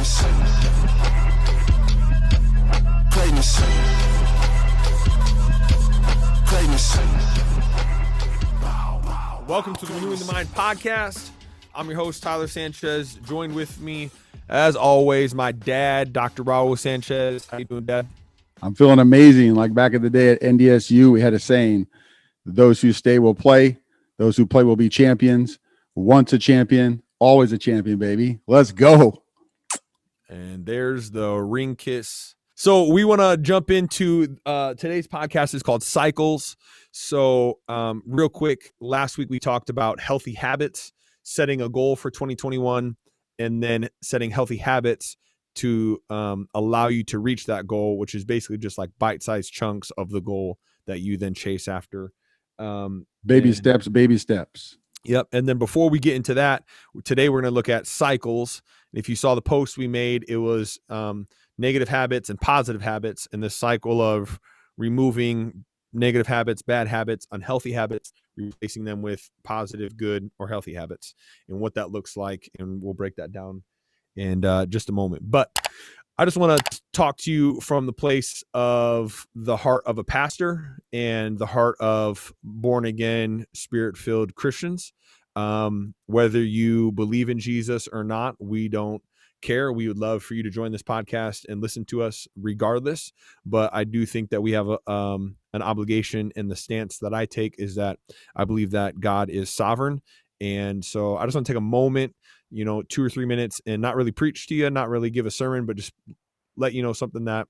Greatness. Greatness. Greatness. Welcome to the Renewing the Mind podcast. I'm your host, Tyler Sanchez. Joined with me, as always, my dad, Dr. Raul Sanchez. How you doing, Dad? I'm feeling amazing. Like back in the day at NDSU, we had a saying, those who stay will play. Those who play will be champions. Once a champion, always a champion, baby. Let's go. And there's the ring kiss. So we want to jump into today's podcast is called Cycles. So real quick, last week we talked about healthy habits, setting a goal for 2021, and then setting healthy habits to allow you to reach that goal, which is basically just like bite-sized chunks of the goal that you then chase after. Baby steps. Yep. And then before we get into that, today we're going to look at cycles. If you saw the post we made, it was negative habits and positive habits, and the cycle of removing negative habits, bad habits, unhealthy habits, replacing them with positive, good, or healthy habits, and what that looks like. And we'll break that down in just a moment. But I just want to talk to you from the place of the heart of a pastor and the heart of born again, spirit-filled Christians. Whether you believe in Jesus or not, we don't care. We would love for you to join this podcast and listen to us regardless. But I do think that we have an obligation, and the stance that I take is that I believe that God is sovereign. And so I just want to take a moment, 2 or 3 minutes, and not really preach to you, not really give a sermon, but just let you know something that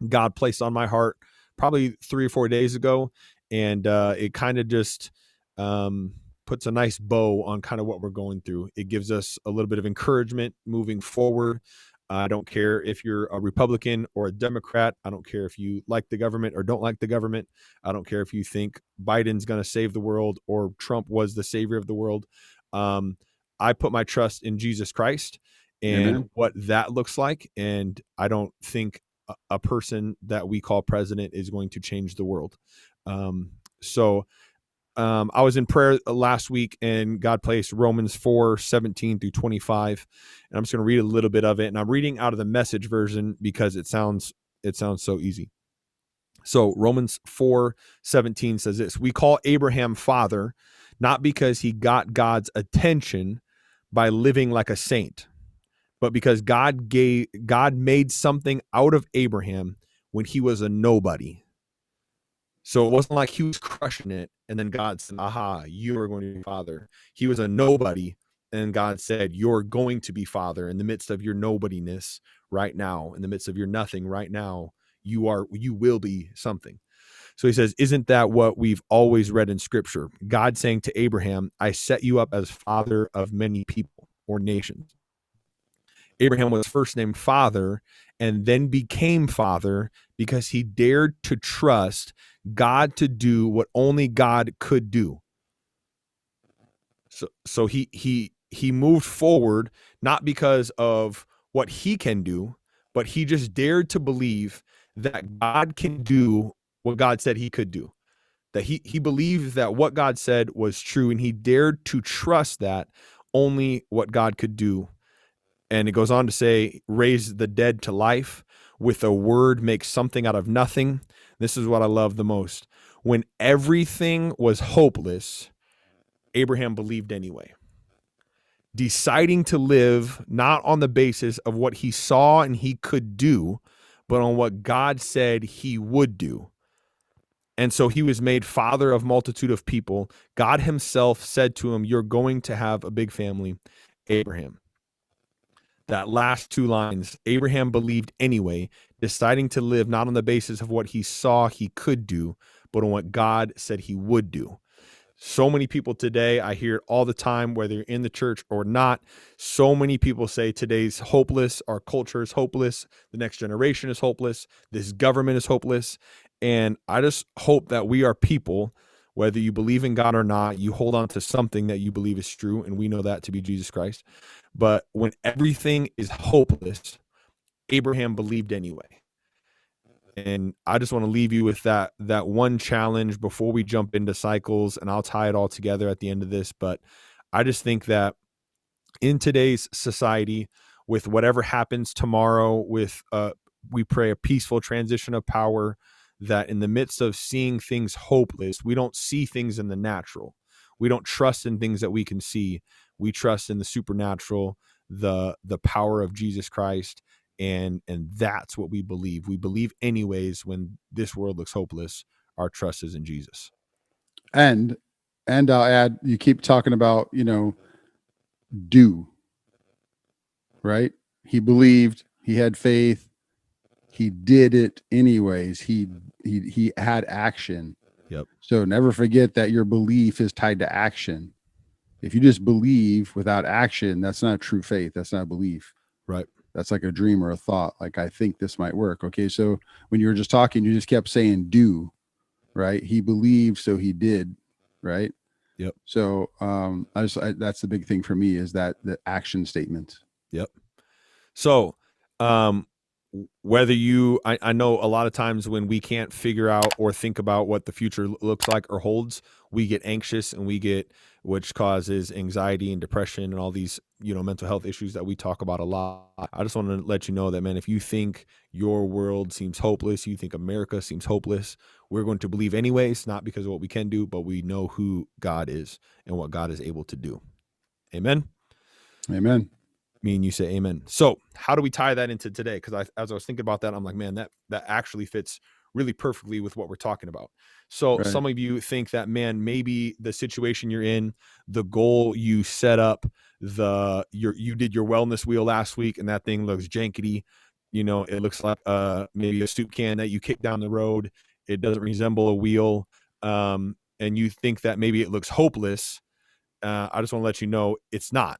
God placed on my heart probably 3 or 4 days ago. And it kind of just puts a nice bow on kind of what we're going through. It gives us a little bit of encouragement moving forward. I don't care if you're a Republican or a Democrat. I don't care if you like the government or don't like the government. I don't care if you think Biden's going to save the world or Trump was the savior of the world. I put my trust in Jesus Christ and Amen. what that looks like. And I don't think a person that we call president is going to change the world. I was in prayer last week, and God placed Romans 4:17-25. And I'm just going to read a little bit of it. And I'm reading out of the Message version because it sounds so easy. So Romans 4:17 says this: we call Abraham father, not because he got God's attention by living like a saint, but because God made something out of Abraham when he was a nobody. So it wasn't like he was crushing it and then God said, aha, you are going to be father. He was a nobody, and God said, you're going to be father in the midst of your nobodiness right now, in the midst of your nothing right now. You will be something. So he says, isn't that what we've always read in scripture? God saying to Abraham, I set you up as father of many people or nations. Abraham was first named father and then became father because he dared to trust God to do what only God could do. So he moved forward, not because of what he can do, but he just dared to believe that God can do what God said he could do. That he believed that what God said was true, and he dared to trust that only what God could do. And it goes on to say, raise the dead to life, with a word make something out of nothing. This is what I love the most. When everything was hopeless, Abraham believed anyway. Deciding to live not on the basis of what he saw and he could do, but on what God said he would do. And so he was made father of multitude of people. God himself said to him, you're going to have a big family, Abraham. That last 2 lines, Abraham believed anyway, deciding to live not on the basis of what he saw he could do, but on what God said he would do. So many people today, I hear it all the time, whether you're in the church or not. So many people say today's hopeless, our culture is hopeless, the next generation is hopeless, this government is hopeless. And I just hope that we are people, whether you believe in God or not, you hold on to something that you believe is true, and we know that to be Jesus Christ. But when everything is hopeless, Abraham believed anyway. And I just want to leave you with that one challenge before we jump into cycles, and I'll tie it all together at the end of this. But I just think that in today's society, with whatever happens tomorrow, with we pray a peaceful transition of power, that in the midst of seeing things hopeless, we don't see things in the natural. We don't trust in things that we can see. We trust in the supernatural, the power of Jesus Christ, and that's what we believe. We believe anyways when this world looks hopeless. Our trust is in Jesus. And I'll add, you keep talking about, do, right? He believed, he had faith, he did it anyways. He had action. Yep. So never forget that your belief is tied to action. If you just believe without action, that's not true faith. That's not belief. Right. That's like a dream or a thought. Like, I think this might work. Okay. So when you were just talking, you just kept saying do, right? He believed, so he did. Right. Yep. So that's the big thing for me, is that the action statement. Yep. So whether I know a lot of times when we can't figure out or think about what the future looks like or holds, we get anxious, and which causes anxiety and depression and all these, mental health issues that we talk about a lot. I just want to let you know that, man, if you think your world seems hopeless, you think America seems hopeless, we're going to believe anyways, not because of what we can do, but we know who God is and what God is able to do. Amen. Amen. Me and you say amen. So how do we tie that into today? Because as I was thinking about that, I'm like, man, that actually fits really perfectly with what we're talking about. So Right. Some of you think that, man, maybe the situation you're in, the goal you set up, you did your wellness wheel last week, and that thing looks jankety. It looks like maybe a soup can that you kick down the road. It doesn't resemble a wheel. And you think that maybe it looks hopeless. I just want to let you know it's not.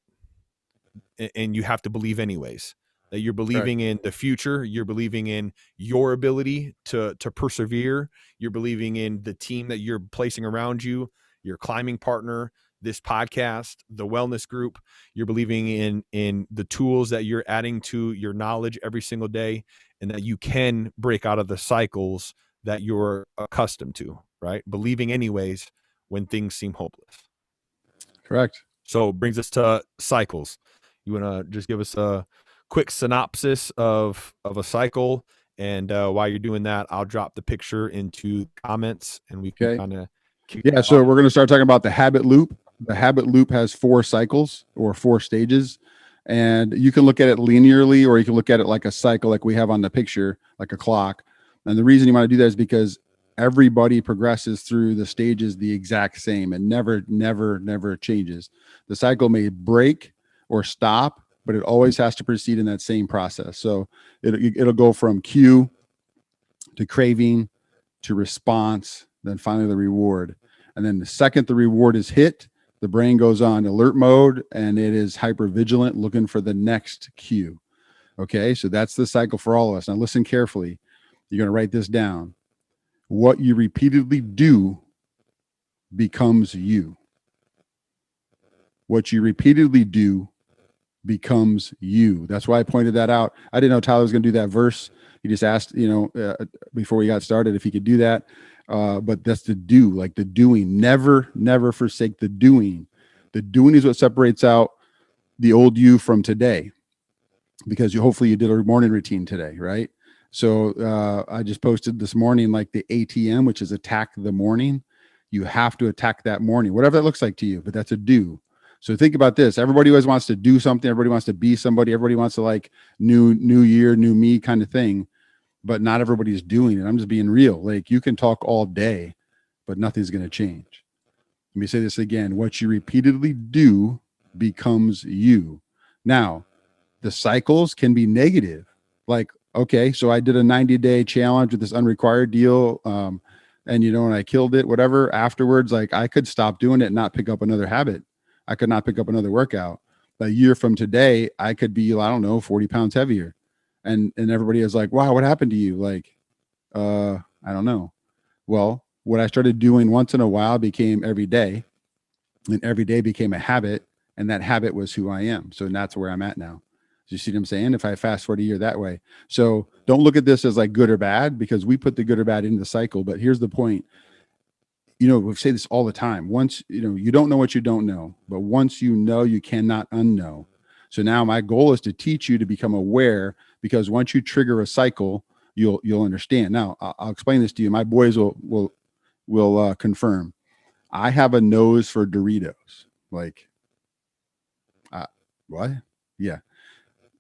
And you have to believe anyways, that you're believing in the future. You're believing in your ability to persevere. You're believing in the team that you're placing around you, your climbing partner, this podcast, the wellness group. You're believing in the tools that you're adding to your knowledge every single day, and that you can break out of the cycles that you're accustomed to, right? Believing anyways when things seem hopeless. Correct. So it brings us to cycles. You want to just give us a quick synopsis of a cycle, and while you're doing that, I'll drop the picture into comments, and we can kind of so we're going to start talking about the habit loop. The habit loop has 4 cycles or 4 stages, and you can look at it linearly, or you can look at it like a cycle, like we have on the picture, like a clock. And the reason you want to do that is because everybody progresses through the stages the exact same, and never changes. The cycle may break or stop, but it always has to proceed in that same process. So it'll go from cue to craving to response, then finally the reward. And then the second the reward is hit, the brain goes on alert mode, and it is hyper vigilant, looking for the next cue. Okay, so that's the cycle for all of us. Now listen carefully. You're going to write this down. What you repeatedly do becomes you. What you repeatedly do becomes you. That's why I pointed that out. I didn't know Tyler was going to do that verse. He just asked, before we got started, if he could do that. But that's the do, like the doing. Never forsake the doing. The doing is what separates out the old you from today, because hopefully you did a morning routine today, right? So I just posted this morning, like the ATM, which is attack the morning. You have to attack that morning, whatever that looks like to you, but that's a do. So think about this. Everybody always wants to do something. Everybody wants to be somebody. Everybody wants to, like, new year, new me kind of thing, but not everybody's doing it. I'm just being real. Like, you can talk all day, but nothing's going to change. Let me say this again. What you repeatedly do becomes you. Now, the cycles can be negative. Like, okay, so I did a 90-day challenge with this unrequired deal. And and I killed it, whatever. Afterwards, like, I could stop doing it and not pick up another habit. I could not pick up another workout. A year from today, I could be, 40 pounds heavier. And everybody is like, wow, what happened to you? Like, I don't know. Well, what I started doing once in a while became every day, and every day became a habit. And that habit was who I am. So that's where I'm at now. You see what I'm saying? If I fast forward a year that way. So don't look at this as like good or bad, because we put the good or bad into the cycle. But here's the point. We say this all the time. Once, you don't know what you don't know, but once you know, you cannot unknow. So now my goal is to teach you to become aware, because once you trigger a cycle, you'll understand. Now I'll explain this to you. My boys will confirm. I have a nose for Doritos. Like, what? Yeah.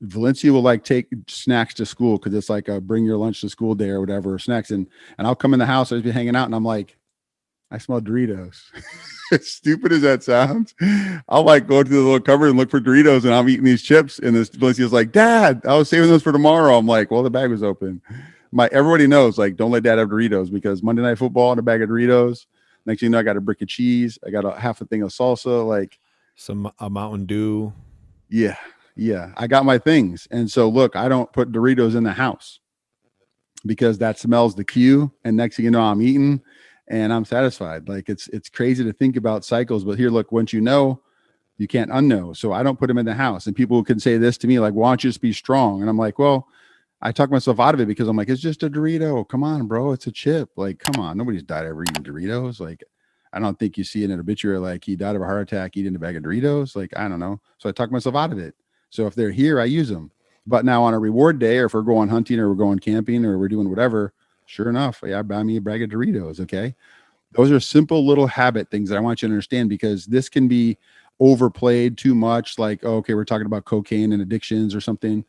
Valencia will like take snacks to school because it's like a bring your lunch to school day or whatever, or snacks. And I'll come in the house, I'll just be hanging out, and I'm like, I smell Doritos. As stupid as that sounds, I'll like go to the little cupboard and look for Doritos, and I'm eating these chips. And this Valencia's like, Dad, I was saving those for tomorrow. I'm like, well, the bag was open. Everybody knows, like, don't let Dad have Doritos, because Monday Night Football and a bag of Doritos. Next thing you know, I got a brick of cheese. I got half a thing of salsa. Like, a Mountain Dew. Yeah. I got my things. And so look, I don't put Doritos in the house because that smells the cue. And next thing you know, I'm eating and I'm satisfied. Like, it's crazy to think about cycles, but here, look, once you know, you can't unknow. So I don't put them in the house. And people can say this to me, like, why don't you just be strong? And I'm like, well, I talk myself out of it because I'm like, it's just a Dorito. Come on, bro. It's a chip. Like, come on. Nobody's died ever eating Doritos. Like, I don't think you see in an obituary, like, he died of a heart attack eating a bag of Doritos. Like, I don't know. So I talk myself out of it. So if they're here, I use them. But now on a reward day, or if we're going hunting or we're going camping or we're doing whatever, sure enough, yeah, buy me a bag of Doritos. Okay. Those are simple little habit things that I want you to understand, because this can be overplayed too much. Like, oh, okay, we're talking about cocaine and addictions or something.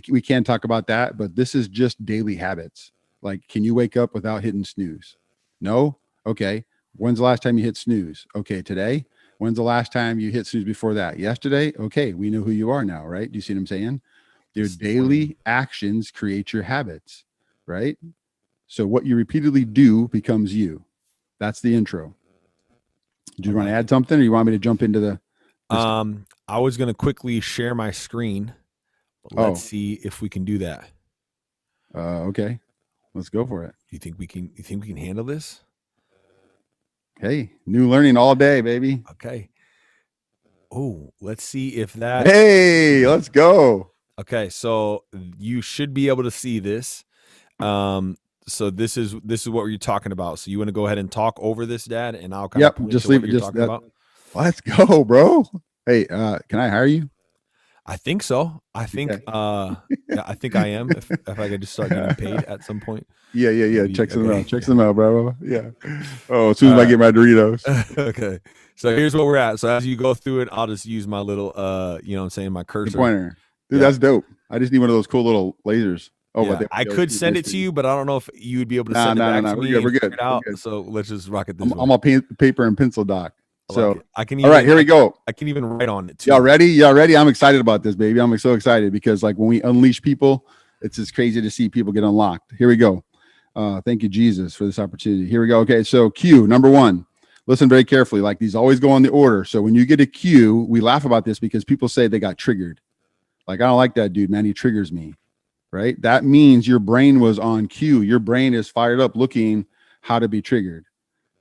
We can't talk about that, but this is just daily habits. Like, can you wake up without hitting snooze? No. Okay. When's the last time you hit snooze? Okay. Today. When's the last time you hit snooze before that? Yesterday. Okay. We know who you are now, right? Do you see what I'm saying? Your daily actions create your habits, right? So what you repeatedly do becomes you. That's the intro. Do you want to add something, or you want me to jump into the? I was going to quickly share my screen. But let's see if we can do that. Okay, let's go for it. You think we can handle this? Hey, new learning all day, baby. Okay. Oh, let's see if that. Hey, let's go. Okay, so you should be able to see this. So this is what you're talking about. So you want to go ahead and talk over this, Dad, and I'll kind of just leave it. Just that. About. Let's go, bro. Hey, can I hire you? I think so. I think yeah, I think I am. If I could just start getting paid at some point. Yeah. Maybe, check some out. Check some out, bro. Yeah. Oh, as soon as I get my Doritos. Okay. So here's what we're at. So as you go through it, I'll just use my little you know what I'm saying, my cursor. The pointer. Dude, that's dope. I just need one of those cool little lasers. Oh, yeah, I could send it to you, but I don't know if you would be able to send it back to me. We're good. So let's just rock it this way. I'm a paper and pencil doc. So I can even, all right, here we go. I can even write on it too. Y'all ready? Y'all ready? I'm excited about this, baby. I'm so excited because, like, when we unleash people, it's just crazy to see people get unlocked. Here we go. Thank you, Jesus, for this opportunity. Here we go. Okay, so cue number 1. Listen very carefully. Like, these always go on the order. So when you get a cue, we laugh about this because people say they got triggered. Like, I don't like that dude, man. He triggers me. Right? That means your brain was on cue. Your brain is fired up looking how to be triggered.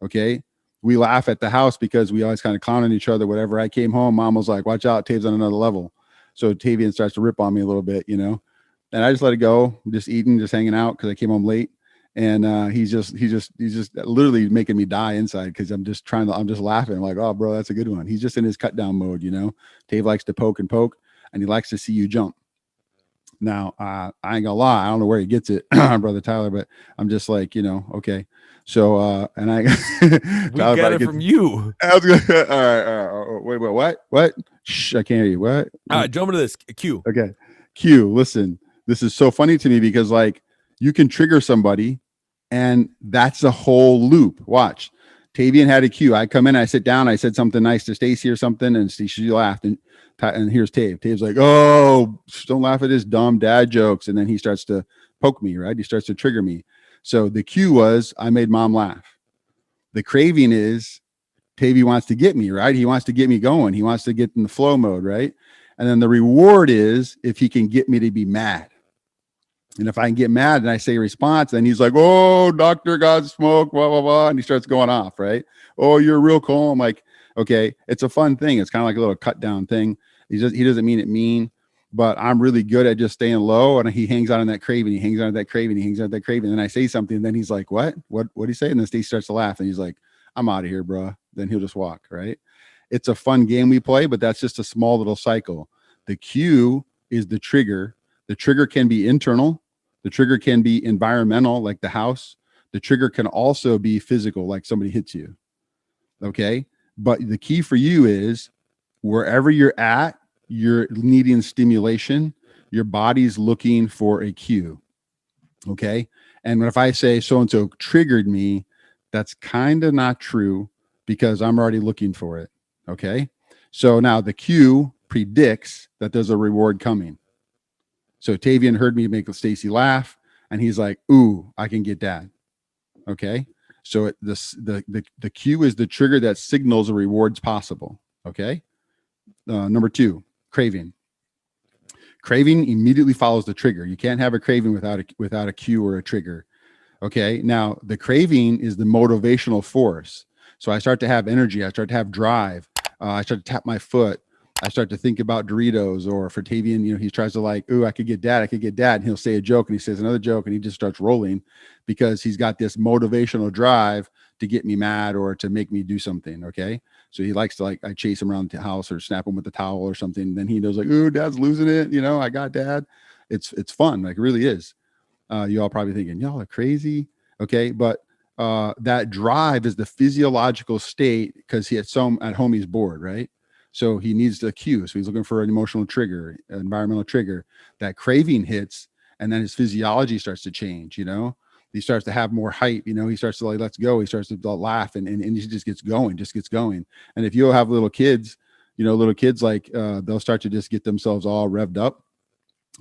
Okay. We laugh at the house because we always kind of clown on each other. Whatever. I came home, Mom was like, watch out, Tave's on another level. So Tavian starts to rip on me a little bit, you know, and I just let it go, just eating, just hanging out because I came home late. And he's just literally making me die inside because I'm just laughing. I'm like, oh, bro, that's a good one. He's just in his cut down mode, you know. Tave likes to poke, and he likes to see you jump. Now, I ain't gonna lie, I don't know where he gets it, brother Tyler, but I'm just like, you know, okay. So, and I we got it from you. I was gonna, all right. Wait, what? Shh, I can't hear you. What? All right, jump into this. Q. Okay. Q, listen, this is so funny to me because, like, you can trigger somebody and that's a whole loop. Watch. Tavian had a cue. I come in, I sit down, I said something nice to Stacy or something, and she laughed. And here's Tave. Tave's like, oh, don't laugh at his dumb dad jokes. And then he starts to poke me, right? He starts to trigger me. So the cue was, I made Mom laugh. The craving is, Tavy wants to get me, right? He wants to get me going. He wants to get in the flow mode, right? And then the reward is if he can get me to be mad. And if I can get mad and I say a response, then he's like, oh, doctor got smoke, blah, blah, blah. And he starts going off, right? Oh, you're real cool. I'm like, okay, it's a fun thing. It's kind of like a little cut down thing. He doesn't mean it mean, but I'm really good at just staying low. And he hangs out on that craving. He hangs out on that craving. He hangs out on that craving. And I say something, and then he's like, what do you say? And then Steve starts to laugh and he's like, I'm out of here, bro. Then he'll just walk, right? It's a fun game we play, but that's just a small little cycle. The cue is the trigger. The trigger can be internal. The trigger can be environmental, like the house. The trigger can also be physical, like somebody hits you. Okay. But the key for you is wherever you're at, you're needing stimulation. Your body's looking for a cue. Okay. And if I say so-and-so triggered me, that's kind of not true because I'm already looking for it. Okay. So now the cue predicts that there's a reward coming. So Tavian heard me make Stacy laugh and he's like, ooh, I can get that. Okay. So the cue is the trigger that signals a reward's possible. Okay. Number 2, craving. Craving immediately follows the trigger. You can't have a craving without a cue or a trigger. Okay. Now the craving is the motivational force. So I start to have energy. I start to have drive. I start to tap my foot. I start to think about Doritos, or for Tavian, he tries to like, ooh, I could get that. And he'll say a joke and he says another joke and he just starts rolling because he's got this motivational drive to get me mad or to make me do something. Okay. So he likes to like, I chase him around the house or snap him with the towel or something. Then he knows like, ooh, dad's losing it. I got dad. It's fun. Like it really is. You all probably thinking y'all are crazy. Okay. But that drive is the physiological state because at home he's bored, right? So he needs the cue. So he's looking for an emotional trigger, an environmental trigger. That craving hits, and then his physiology starts to change. He starts to have more hype. He starts to like, let's go. He starts to laugh, and he just gets going. And if you have little kids, like they'll start to just get themselves all revved up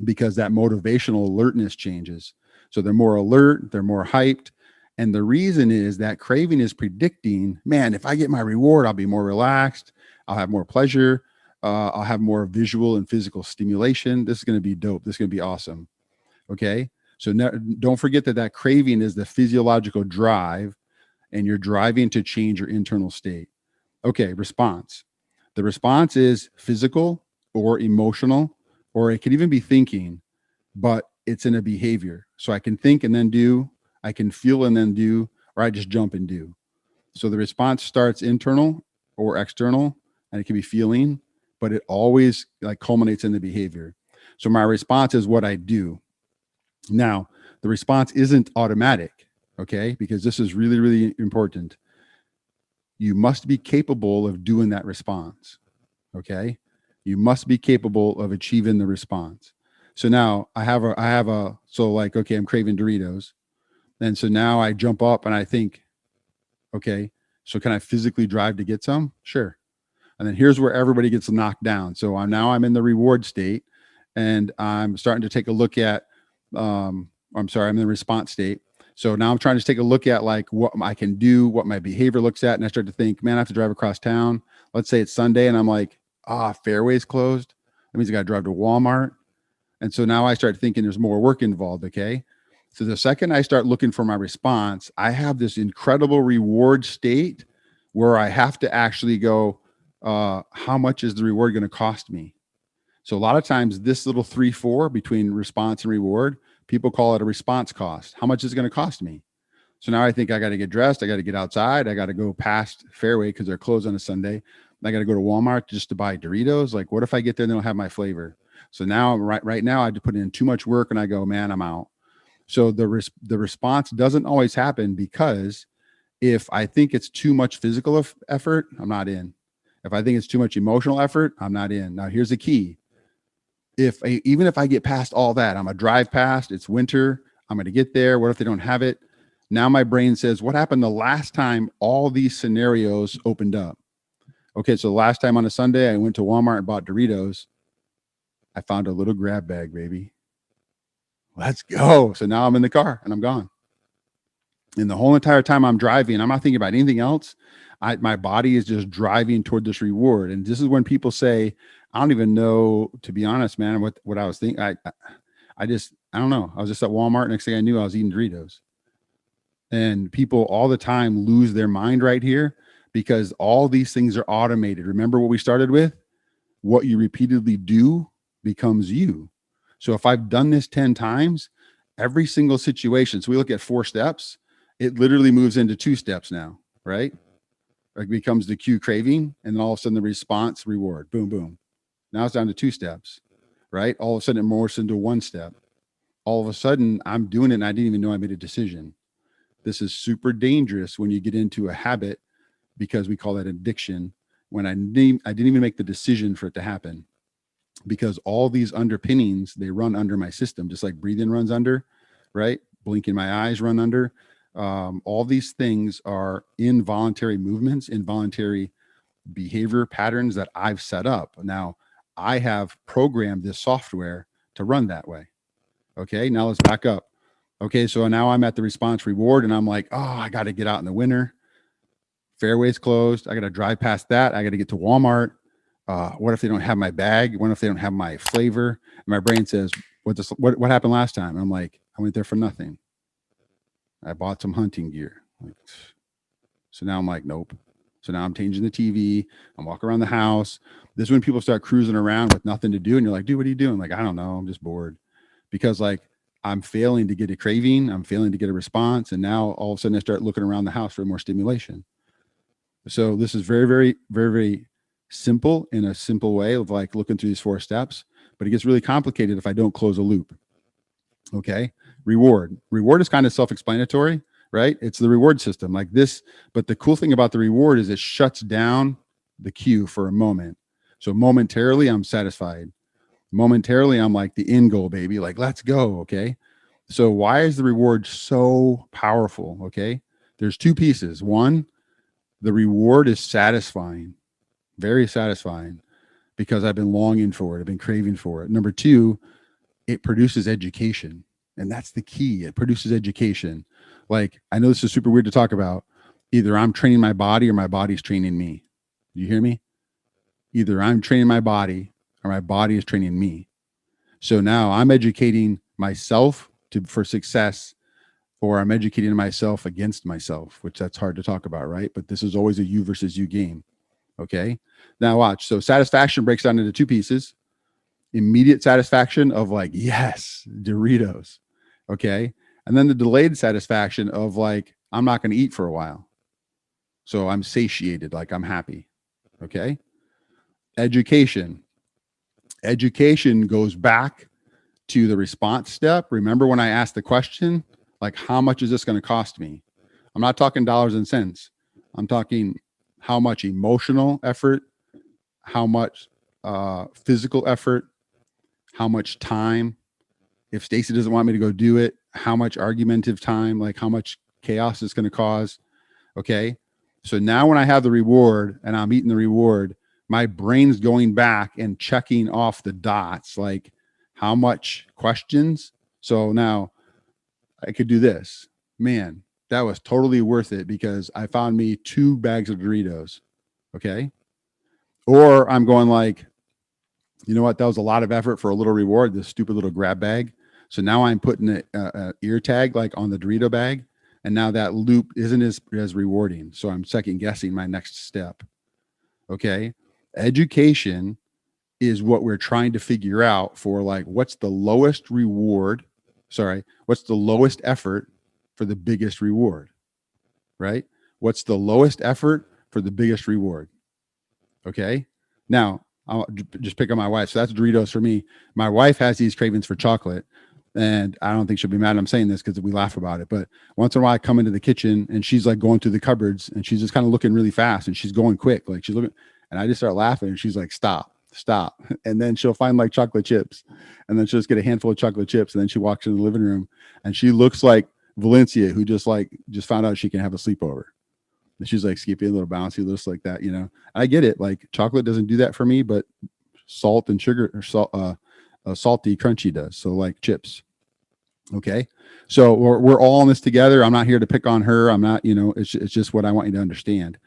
because that motivational alertness changes. So they're more alert, they're more hyped. And the reason is that craving is predicting, man, if I get my reward, I'll be more relaxed. I'll have more pleasure. I'll have more visual and physical stimulation. This is going to be dope. This is going to be awesome. Okay. So don't forget that craving is the physiological drive and you're driving to change your internal state. Okay. Response. The response is physical or emotional, or it could even be thinking, but it's in a behavior. So I can think and then do, I can feel and then do, or I just jump and do. So the response starts internal or external, and it can be feeling, but it always like culminates in the behavior. So my response is what I do. Now, the response isn't automatic, okay? Because this is really, really important. You must be capable of doing that response, okay? You must be capable of achieving the response. So now so like, okay, I'm craving Doritos. And so now I jump up and I think, okay, so can I physically drive to get some? Sure. And then here's where everybody gets knocked down. So I'm in the reward state and I'm starting to take a look at, I'm in the response state. So now I'm trying to take a look at like what I can do, what my behavior looks at. And I start to think, man, I have to drive across town. Let's say it's Sunday and I'm like, Fairway's closed. That means I got to drive to Walmart. And so now I start thinking there's more work involved. Okay. So the second I start looking for my response, I have this incredible reward state where I have to actually go, how much is the reward going to cost me? So a lot of times this little 3-4 between response and reward, people call it a response cost. How much is it going to cost me? So now I think I got to get dressed. I got to get outside. I got to go past Fairway because they're closed on a Sunday. I got to go to Walmart just to buy Doritos. Like, what if I get there and they don't have my flavor? So now right now I had to put in too much work and I go, man, I'm out. So the response doesn't always happen because if I think it's too much physical effort, I'm not in. If I think it's too much emotional effort, I'm not in. Now, here's the key. Even if I get past all that, I'm a drive past, it's winter, I'm going to get there. What if they don't have it? Now my brain says, what happened the last time all these scenarios opened up? Okay, so the last time on a Sunday, I went to Walmart and bought Doritos. I found a little grab bag, baby. Let's go. So now I'm in the car and I'm gone. And the whole entire time I'm driving, I'm not thinking about anything else. My body is just driving toward this reward. And this is when people say, I don't even know, to be honest, man, what I was thinking. I don't know. I was just at Walmart. Next thing I knew, I was eating Doritos. And people all the time lose their mind right here because all these things are automated. Remember what we started with? What you repeatedly do becomes you. So if I've done this 10 times, every single situation, so we look at 4 steps, it literally moves into 2 steps now, right? It becomes the cue craving, and then all of a sudden the response reward, boom, boom. Now it's down to 2 steps, right? All of a sudden it morphs into 1 step. All of a sudden I'm doing it and I didn't even know I made a decision. This is super dangerous when you get into a habit, because we call that addiction, when I didn't even make the decision for it to happen, because all these underpinnings, they run under my system, just like breathing runs under, right? Blinking my eyes run under. All these things are involuntary movements, involuntary behavior patterns that I've set up. Now I have programmed this software to run that way. Okay, now let's back up. Okay, so now I'm at the response reward and I'm like, oh, I got to get out in the winter. Fairway's closed. I got to drive past that. I got to get to Walmart. What if they don't have my bag? What if they don't have my flavor? And my brain says, what happened last time? And I'm like, I went there for nothing. I bought some hunting gear. So now I'm like, nope. So now I'm changing the TV. I'm walking around the house. This is when people start cruising around with nothing to do. And you're like, dude, what are you doing? Like, I don't know. I'm just bored. Because like I'm failing to get a craving. I'm failing to get a response. And now all of a sudden I start looking around the house for more stimulation. So this is very, very, very, very simple, in a simple way of like looking through these 4 steps, but it gets really complicated if I don't close a loop. Okay. Reward is kind of self-explanatory, right? It's the reward system like this. But the cool thing about the reward is it shuts down the cue for a moment. So momentarily I'm satisfied. Momentarily I'm like the end goal, baby. Like, let's go. Okay. So why is the reward so powerful? Okay. There's 2 pieces. One, the reward is satisfying, very satisfying, because I've been longing for it. I've been craving for it. Number 2, it produces education. And that's the key. It produces education. Like, I know this is super weird to talk about. Either I'm training my body or my body's training me. Do you hear me? Either I'm training my body or my body is training me. So now I'm educating myself for success, or I'm educating myself against myself, which that's hard to talk about, right? But this is always a you versus you game. Okay. Now watch. So satisfaction breaks down into 2 pieces. Immediate satisfaction of like, yes, Doritos. Okay. And then the delayed satisfaction of like, I'm not going to eat for a while. So I'm satiated, like I'm happy. Okay. Education goes back to the response step. Remember when I asked the question, like, how much is this going to cost me? I'm not talking dollars and cents. I'm talking how much emotional effort, how much physical effort, how much time. If Stacy doesn't want me to go do it, how much argumentative time, like how much chaos it's going to cause. Okay. So now when I have the reward and I'm eating the reward, my brain's going back and checking off the dots, like how much questions. So now I could do this. Man, that was totally worth it because I found me 2 bags of Doritos. Okay. Or I'm going like, you know what? That was a lot of effort for a little reward, this stupid little grab bag. So now I'm putting an ear tag like on the Dorito bag. And now that loop isn't as rewarding. So I'm second guessing my next step. Okay. Education is what we're trying to figure out for like, what's the lowest reward? Sorry. What's the lowest effort for the biggest reward? Right? What's the lowest effort for the biggest reward? Okay. Now I'll just pick on my wife. So that's Doritos for me. My wife has these cravings for chocolate. And I don't think she'll be mad I'm saying this because we laugh about it. But once in a while I come into the kitchen and she's like going through the cupboards and she's just kind of looking really fast and she's going quick. Like she's looking, and I just start laughing and she's like, stop. And then she'll find like chocolate chips and then she'll just get a handful of chocolate chips. And then she walks into the living room and she looks like Valencia, who just found out she can have a sleepover. And she's like skippy, a little bouncy, looks like that, you know. I get it. Like chocolate doesn't do that for me, but salt and sugar or salty, crunchy does. So like chips. Okay. So we're all in this together. I'm not here to pick on her. I'm not, you know, it's just what I want you to understand.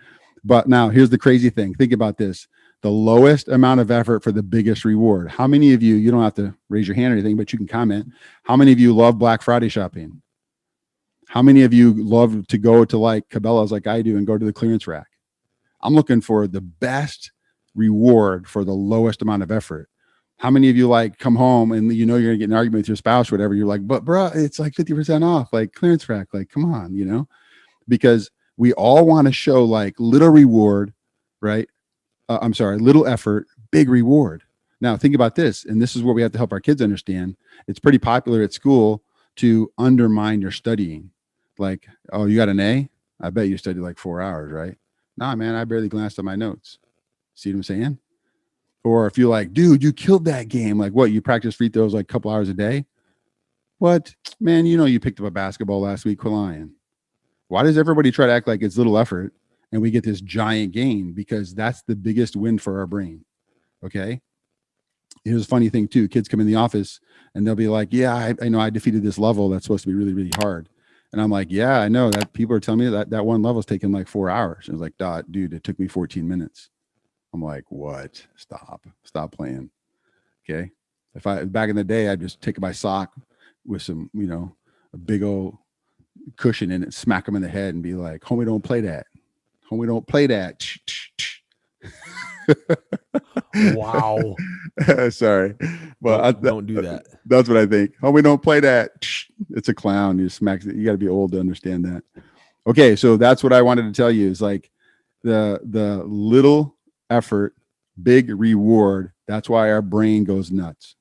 But now here's the crazy thing. Think about this. The lowest amount of effort for the biggest reward. How many of you don't have to raise your hand or anything, but you can comment. How many of you love Black Friday shopping? How many of you love to go to like Cabela's like I do and go to the clearance rack? I'm looking for the best reward for the lowest amount of effort. How many of you like come home and you know you're gonna get an argument with your spouse or whatever? You're like, but bruh, it's like 50% off, like clearance rack. Like, come on, you know, because we all want to show like little reward, right? Little effort, big reward. Now think about this, and this is what we have to help our kids understand. It's pretty popular at school to undermine your studying. Like, oh, you got an A? I bet you studied like 4 hours, right? Nah, man, I barely glanced at my notes. See what I'm saying? Or if you're like, dude, you killed that game. Like, what? You practice free throws like a couple hours a day? What? Man, you know you picked up a basketball last week. Quit lying. Why does everybody try to act like it's little effort and we get this giant gain? Because that's the biggest win for our brain. Okay. Here's a funny thing too. Kids come in the office and they'll be like, yeah, I know I defeated this level that's supposed to be really, really hard. And I'm like, yeah, I know that people are telling me that one level's taking like 4 hours. And I was like, dude, it took me 14 minutes. I'm like, what? Stop playing. Okay. If I back in the day, I'd just take my sock with some, a big old cushion in it, smack them in the head and be like, homie, don't play that. Homie, don't play that. Wow. Sorry. But don't do that. That's what I think. Homie, don't play that. It's a clown. You smack it. You got to be old to understand that. Okay. So that's what I wanted to tell you is like the little effort, big reward. That's why our brain goes nuts.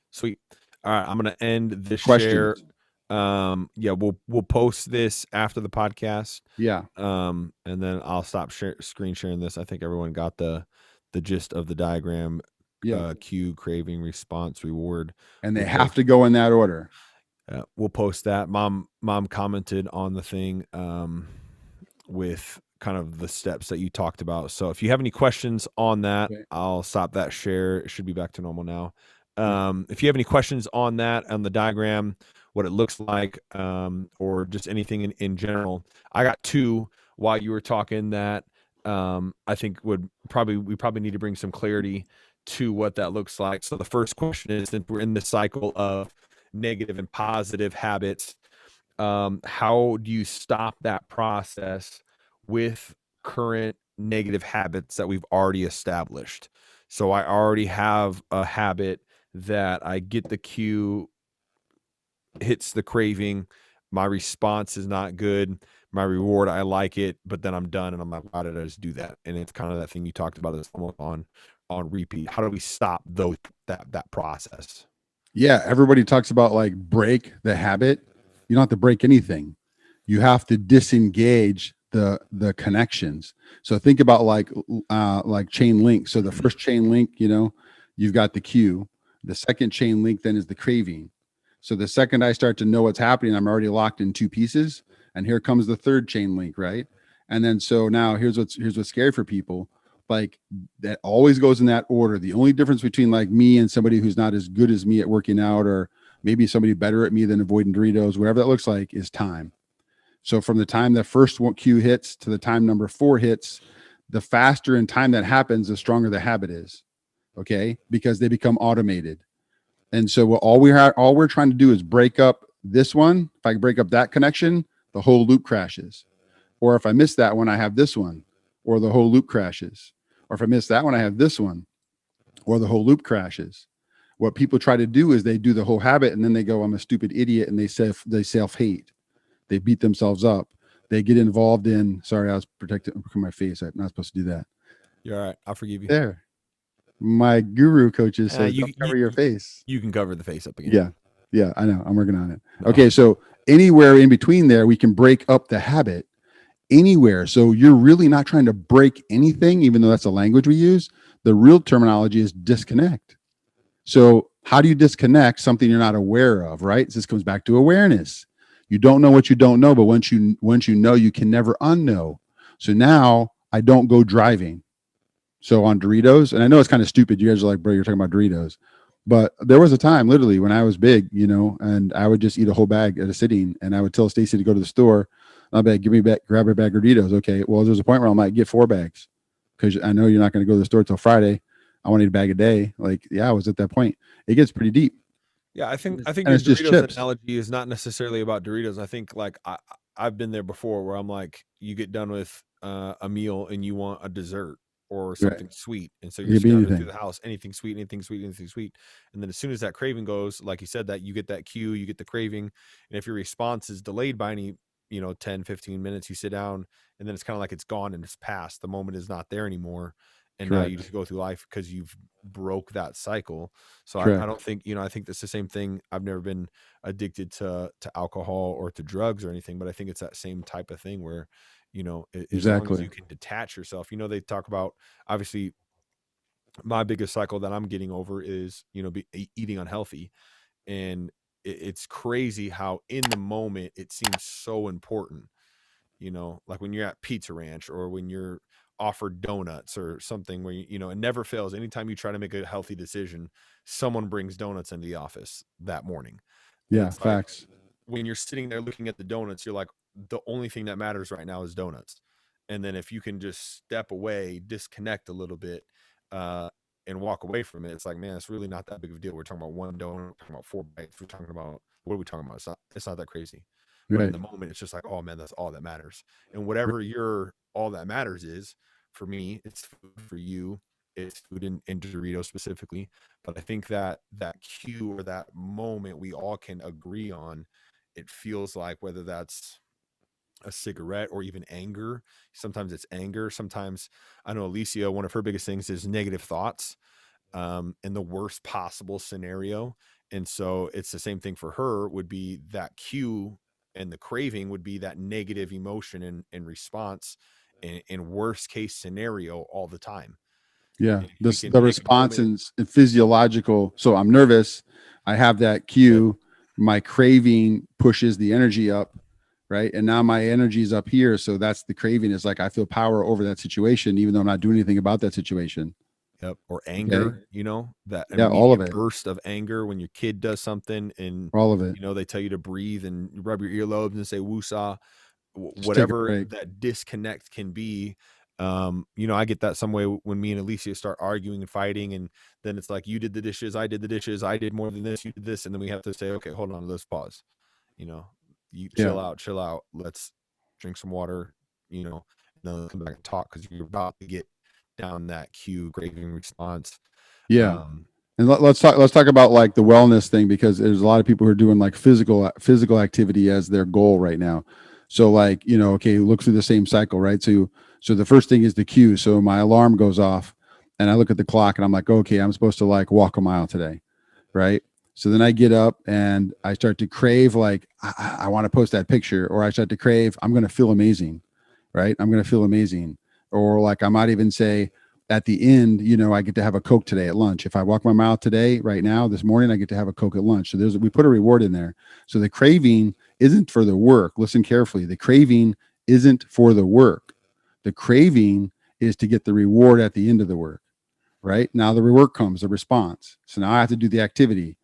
Sweet. All right. I'm going to end this Questions? share. Yeah, we'll post this after the podcast. Yeah. And then I'll stop screen sharing this. I think everyone got the gist of the diagram. Yeah. Cue, craving, response, reward. And they have to go in that order. We'll post that. Mom commented on the thing with kind of the steps that you talked about. So if you have any questions on that, Okay. I'll stop that share. It should be back to normal now. If you have any questions on that, on the diagram, what it looks like, or just anything in general, I got two while you were talking that I think we probably need to bring some clarity to what that looks like. So the first question is, since we're in the cycle of negative and positive habits, how do you stop that process with current negative habits that we've already established? So I already have a habit that I get the cue, hits the craving, my response is not good, my reward, I like it, but then I'm done and I'm like, why did I just do that? And it's kind of that thing you talked about, it's almost on repeat. How do we stop that process? Yeah, everybody talks about like break the habit. You don't have to break anything. You have to disengage the connections. So think about like chain link. So the first chain link, you've got the cue. The second chain link then is the craving. So the second I start to know what's happening, I'm already locked in two pieces. And here comes the third chain link, right? And then so now here's what's scary for people. Like that always goes in that order. The only difference between like me and somebody who's not as good as me at working out, or maybe somebody better at me than avoiding Doritos, whatever that looks like, is time. So from the time the first cue hits to the time number 4 hits, the faster in time that happens, the stronger the habit is. Okay, because they become automated. And so all we're trying to do is break up this one. If I break up that connection, the whole loop crashes. Or if I miss that one, I have this one, or the whole loop crashes. Or if I miss that one, I have this one, or the whole loop crashes. What people try to do is they do the whole habit and then they go, I'm a stupid idiot, and they self-hate. They beat themselves up. They get involved in, sorry, I was protecting my face. I'm not supposed to do that. You're all right. I'll forgive you. There. My guru coaches say, you cover your face. You can cover the face up again. Yeah, I know. I'm working on it. Okay, so anywhere in between there, we can break up the habit anywhere. So you're really not trying to break anything, even though that's the language we use. The real terminology is disconnect. So how do you disconnect something you're not aware of, right? This comes back to awareness. You don't know what you don't know, but once you know, you can never unknow. So now I don't go driving. So on Doritos, and I know it's kind of stupid. You guys are like, bro, you're talking about Doritos. But there was a time literally when I was big, and I would just eat a whole bag at a sitting, and I would tell Stacy to go to the store. I'll be like, grab a bag of Doritos. Okay. Well, there's a point where I might get 4 bags because I know you're not going to go to the store till Friday. I want to eat a bag a day. Like, yeah, I was at that point. It gets pretty deep. Yeah, I think And your it's just Doritos chips. analogy is not necessarily about Doritos. I think like I've been there before where I'm like, you get done with a meal and you want a dessert or something sweet, and so you're scouting through the house, anything sweet, and then as soon as that craving goes, like you said, that you get that cue, you get the craving, and if your response is delayed by any 10-15 minutes, you sit down, and then it's kind of like it's gone and it's past. The moment is not there anymore, and now you Correct. just go through life because you've broke that cycle. So I Correct. don't think, I think that's the same thing. I've never been addicted to alcohol or to drugs or anything, but I think it's that same type of thing where, as long as Exactly. you can detach yourself, they talk about, obviously my biggest cycle that I'm getting over is, eating unhealthy. And it's crazy how in the moment it seems so important, like when you're at Pizza Ranch or when you're offered donuts or something where, it never fails. Anytime you try to make a healthy decision, someone brings donuts into the office that morning. And Yeah. it's like, Facts. when you're sitting there looking at the donuts, you're like, the only thing that matters right now is donuts. And then if you can just step away, disconnect a little bit, uh, and walk away from it, it's like, man, it's really not that big of a deal. We're talking about one donut, we're talking about 4 bites, we're talking about, what are we talking about? It's not that crazy. But in Right. the moment, it's just like, oh man, that's all that matters. And whatever your all that matters is, for me, it's food. For you, it's food in Doritos specifically. But I think that cue or that moment we all can agree on, it feels like, whether that's a cigarette or even anger. Sometimes it's anger. Sometimes, I know Alicia, one of her biggest things is negative thoughts, in the worst possible scenario. And so it's the same thing for her, would be that cue, and the craving would be that negative emotion and response in worst case scenario all the time. Yeah. And if we This can the take a response moment, and physiological. So I'm nervous. I have that yep, cue. My craving pushes the energy up, right? And now my energy is up here. So that's the craving, is like I feel power over that situation, even though I'm not doing anything about that situation. yep, or Okay. anger, that Yeah, all of immediate it. burst of anger when your kid does something, and All of it. they tell you to breathe and rub your earlobes and say woosah, Just take a whatever break. that disconnect can be. I get that some way when me and Alicia start arguing and fighting, and then it's like, you did the dishes, I did the dishes, I did more than this, you did this, and then we have to say, okay, hold on, let's pause. you know you Yeah. chill out, let's drink some water, and then come back and talk, because you're about to get down that cue craving response. Yeah. um And let's talk about like the wellness thing, because there's a lot of people who are doing like physical activity as their goal right now. So like, okay, look through the same cycle, right? So the first thing is the cue. So my alarm goes off and I look at the clock and I'm like, okay, I'm supposed to like walk a mile today, right? So then I get up and I start to crave, like I want to post that picture, or I start to crave, I'm going to feel amazing, right? I'm going to feel amazing. Or like I might even say, at the end, I get to have a Coke today at lunch. If I walk my mile today, right now, this morning, I get to have a Coke at lunch. So we put a reward in there. So the craving isn't for the work. Listen carefully. The craving isn't for the work. The craving is to get the reward at the end of the work, right? Now the reward comes, the response. So now I have to do the activity.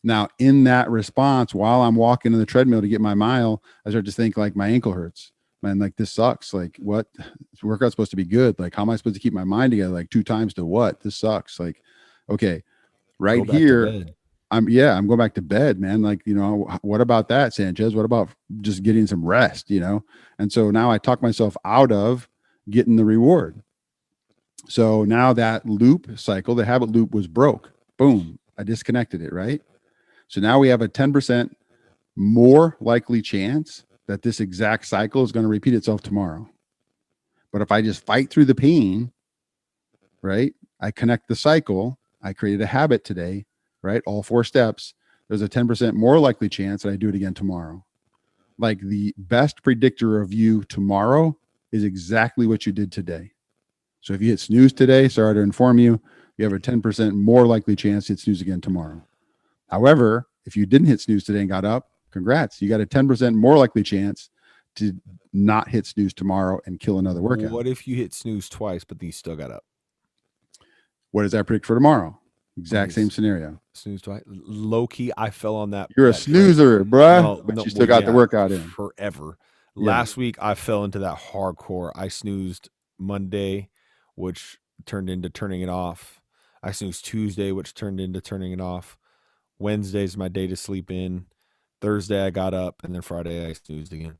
Now in that response, while I'm walking on the treadmill to get my mile, I start to think like my ankle hurts. Man, like this sucks. Like what? This workout's supposed to be good. Like how am I supposed to keep my mind together? Like 2 times to what? This sucks. Like, okay, right go back to here, bed. I'm going back to bed, man. Like, what about that, Sanchez? What about just getting some rest, And so now I talk myself out of getting the reward. So now that loop cycle, the habit loop was broke. Boom. I disconnected it, right? So now we have a 10% more likely chance that this exact cycle is going to repeat itself tomorrow. But if I just fight through the pain, right? I connect the cycle. I created a habit today, right? All 4 steps. There's a 10% more likely chance that I do it again tomorrow. Like the best predictor of you tomorrow is exactly what you did today. So if you hit snooze today, sorry to inform you, you have a 10% more likely chance to hit snooze again tomorrow. However, if you didn't hit snooze today and got up, congrats. You got a 10% more likely chance to not hit snooze tomorrow and kill another workout. What if you hit snooze twice, but then you still got up? What does that predict for tomorrow? Exact Okay, same scenario. snooze twice. Low key, I fell on that You're a that train. snoozer, bruh, No, but no, you still well, got the yeah, workout in. forever. Yeah. Last week I fell into that hardcore. I snoozed Monday, which turned into turning it off. I snoozed Tuesday, which turned into turning it off. Wednesday's my day to sleep in. Thursday I got up, and then Friday I snoozed again.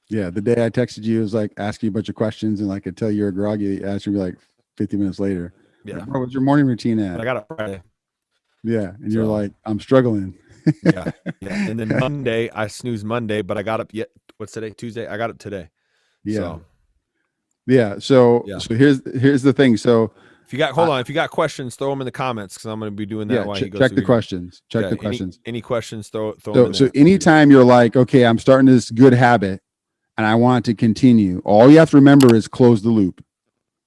Yeah. The day I texted you, it was like asking you a bunch of questions, and like I tell you're groggy, answer me like 50 minutes later. Yeah, Like, bro, what's your morning routine but I at? got up Friday. Yeah. And you're So like, I'm struggling. yeah, yeah. And then Monday I snoozed Monday, but I got up yet. What's today? Tuesday. I got up today. Yeah. So Yeah. So Yeah. so here's the thing. So If you got, hold on. If you got questions, throw them in the comments because I'm going to be doing that yeah, while he goes check through the his. questions. Check Okay. the questions. Any questions? Throw them So in so there. anytime you're like, okay, I'm starting this good habit and I want to continue, all you have to remember is close the loop.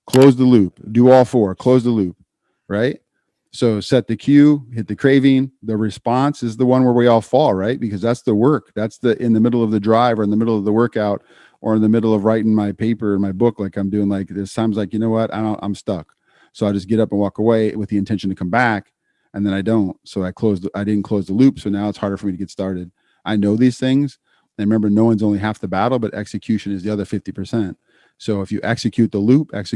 Close the loop. Do all four. Close the loop. Right. So set the cue, hit the craving. The response is the one where we all fall, right? Because that's the work. That's the in the middle of the drive or in the middle of the workout or in the middle of writing my paper in my book, like I'm doing. Like there's times like, you know what, I'm stuck. So I just get up and walk away with the intention to come back, and then I don't. So I didn't close the loop. So now it's harder for me to get started. I know these things. And remember, no one's only half the battle, but execution is the other 50%. So if you execute the loop, close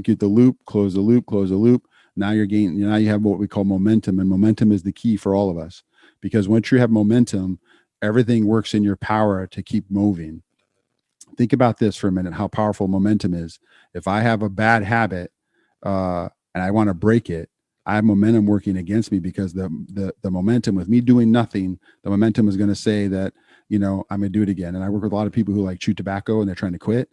the loop, close the loop, now you're gaining, now you have what we call momentum, and momentum is the key for all of us, because once you have momentum, everything works in your power to keep moving. Think about this for a minute, how powerful momentum is. If I have a bad habit and I want to break it, I have momentum working against me, because the momentum with me doing nothing, the momentum is going to say that, I'm going to do it again. And I work with a lot of people who like chew tobacco and they're trying to quit.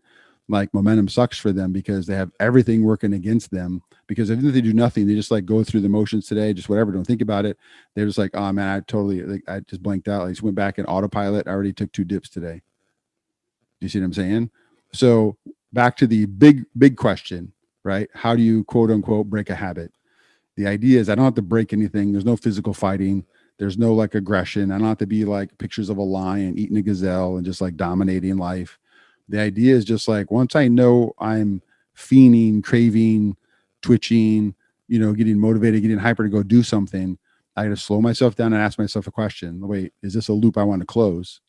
Like momentum sucks for them because they have everything working against them, because even if they do nothing, they just like go through the motions today, just whatever, don't think about it. They're just like, oh man, I just blanked out. I just went back in autopilot. I already took 2 dips today. Do you see what I'm saying? So back to the big question, right? How do you quote unquote break a habit? The idea is I don't have to break anything. There's no physical fighting. There's no like aggression. I don't have to be like pictures of a lion eating a gazelle and just like dominating life. The idea is just like, once I know I'm fiending, craving, twitching, getting motivated, getting hyper to go do something, I got to slow myself down and ask myself a question. Wait, is this a loop I want to close,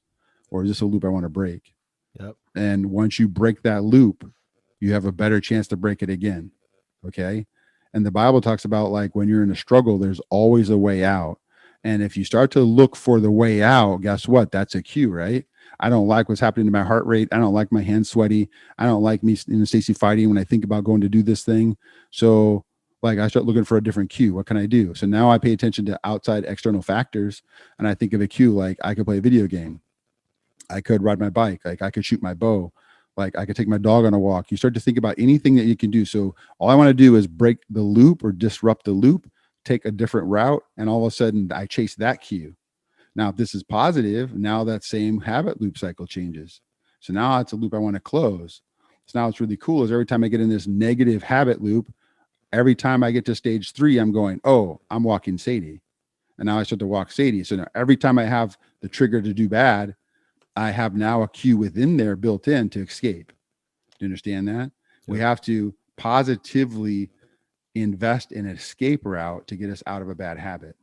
or is this a loop I want to break? Yep. And once you break that loop, you have a better chance to break it again. Okay. And the Bible talks about like when you're in a struggle, there's always a way out. And if you start to look for the way out, guess what? That's a cue, right? I don't like what's happening to my heart rate. I don't like my hands sweaty. I don't like me and Stacey fighting when I think about going to do this thing. So like I start looking for a different cue. What can I do? So now I pay attention to outside external factors, and I think of a cue like I could play a video game. I could ride my bike. Like I could shoot my bow. Like I could take my dog on a walk. You start to think about anything that you can do. So all I want to do is break the loop or disrupt the loop, take a different route, and all of a sudden I chase that cue. Now, if this is positive, now that same habit loop cycle changes. So now it's a loop I want to close. So now it's really cool is every time I get in this negative habit loop, every time I get to stage 3, I'm going, oh, I'm walking Sadie. And now I start to walk Sadie. So now every time I have the trigger to do bad, I have now a cue within there built in to escape. Do you understand that? Yep. We have to positively invest in an escape route to get us out of a bad habit.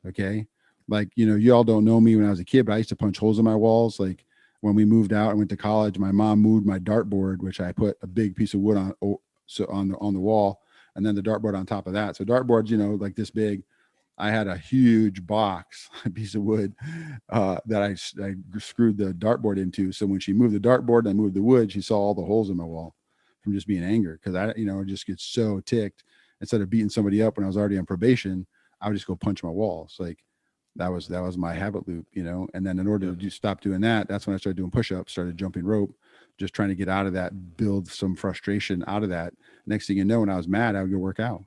Okay. Like, you all don't know me when I was a kid, but I used to punch holes in my walls. Like when we moved out and went to college, my mom moved my dartboard, which I put a big piece of wood on the wall, and then the dartboard on top of that. So dartboards, like this big. I had a huge box, a piece of wood that I screwed the dartboard into. So when she moved the dartboard and I moved the wood, she saw all the holes in my wall from just being angry. Because I just get so ticked. Instead of beating somebody up when I was already on probation, I would just go punch my walls. Like that was my habit loop, And then in order to stop doing that, that's when I started doing push-ups, started jumping rope, just trying to get out of that, build some frustration out of that. Next thing you know, when I was mad, I would go work out.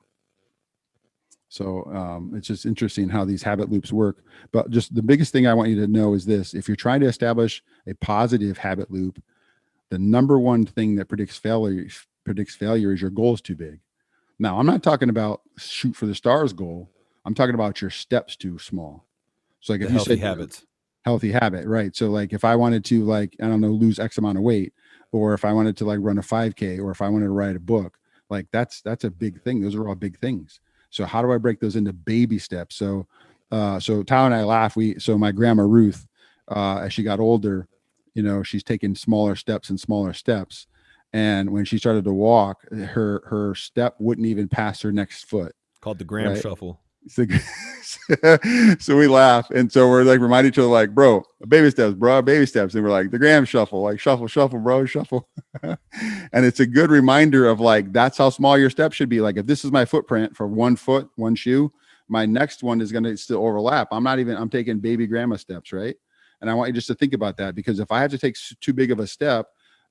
So it's just interesting how these habit loops work. But just the biggest thing I want you to know is this: if you're trying to establish a positive habit loop, the number one thing that predicts failure is your goal is too big. Now, I'm not talking about shoot for the stars goal. I'm talking about your steps too small. So like if you said healthy habit, right? So like if I wanted to lose X amount of weight, or if I wanted to like run a 5K, or if I wanted to write a book, like that's a big thing. Those are all big things. So how do I break those into baby steps? So Tyler and I laugh. So my grandma Ruth, as she got older, she's taking smaller steps. And when she started to walk, her step wouldn't even pass her next foot. Called the Graham shuffle. So we laugh. And so we're like remind each other, like, bro, baby steps, bro, baby steps. And we're like the Graham shuffle, like shuffle, bro, shuffle. And it's a good reminder of like, that's how small your step should be. Like if this is my footprint for 1 foot, 1 shoe, my next one is going to still overlap. I'm taking baby grandma steps. Right. And I want you just to think about that, because if I have to take too big of a step,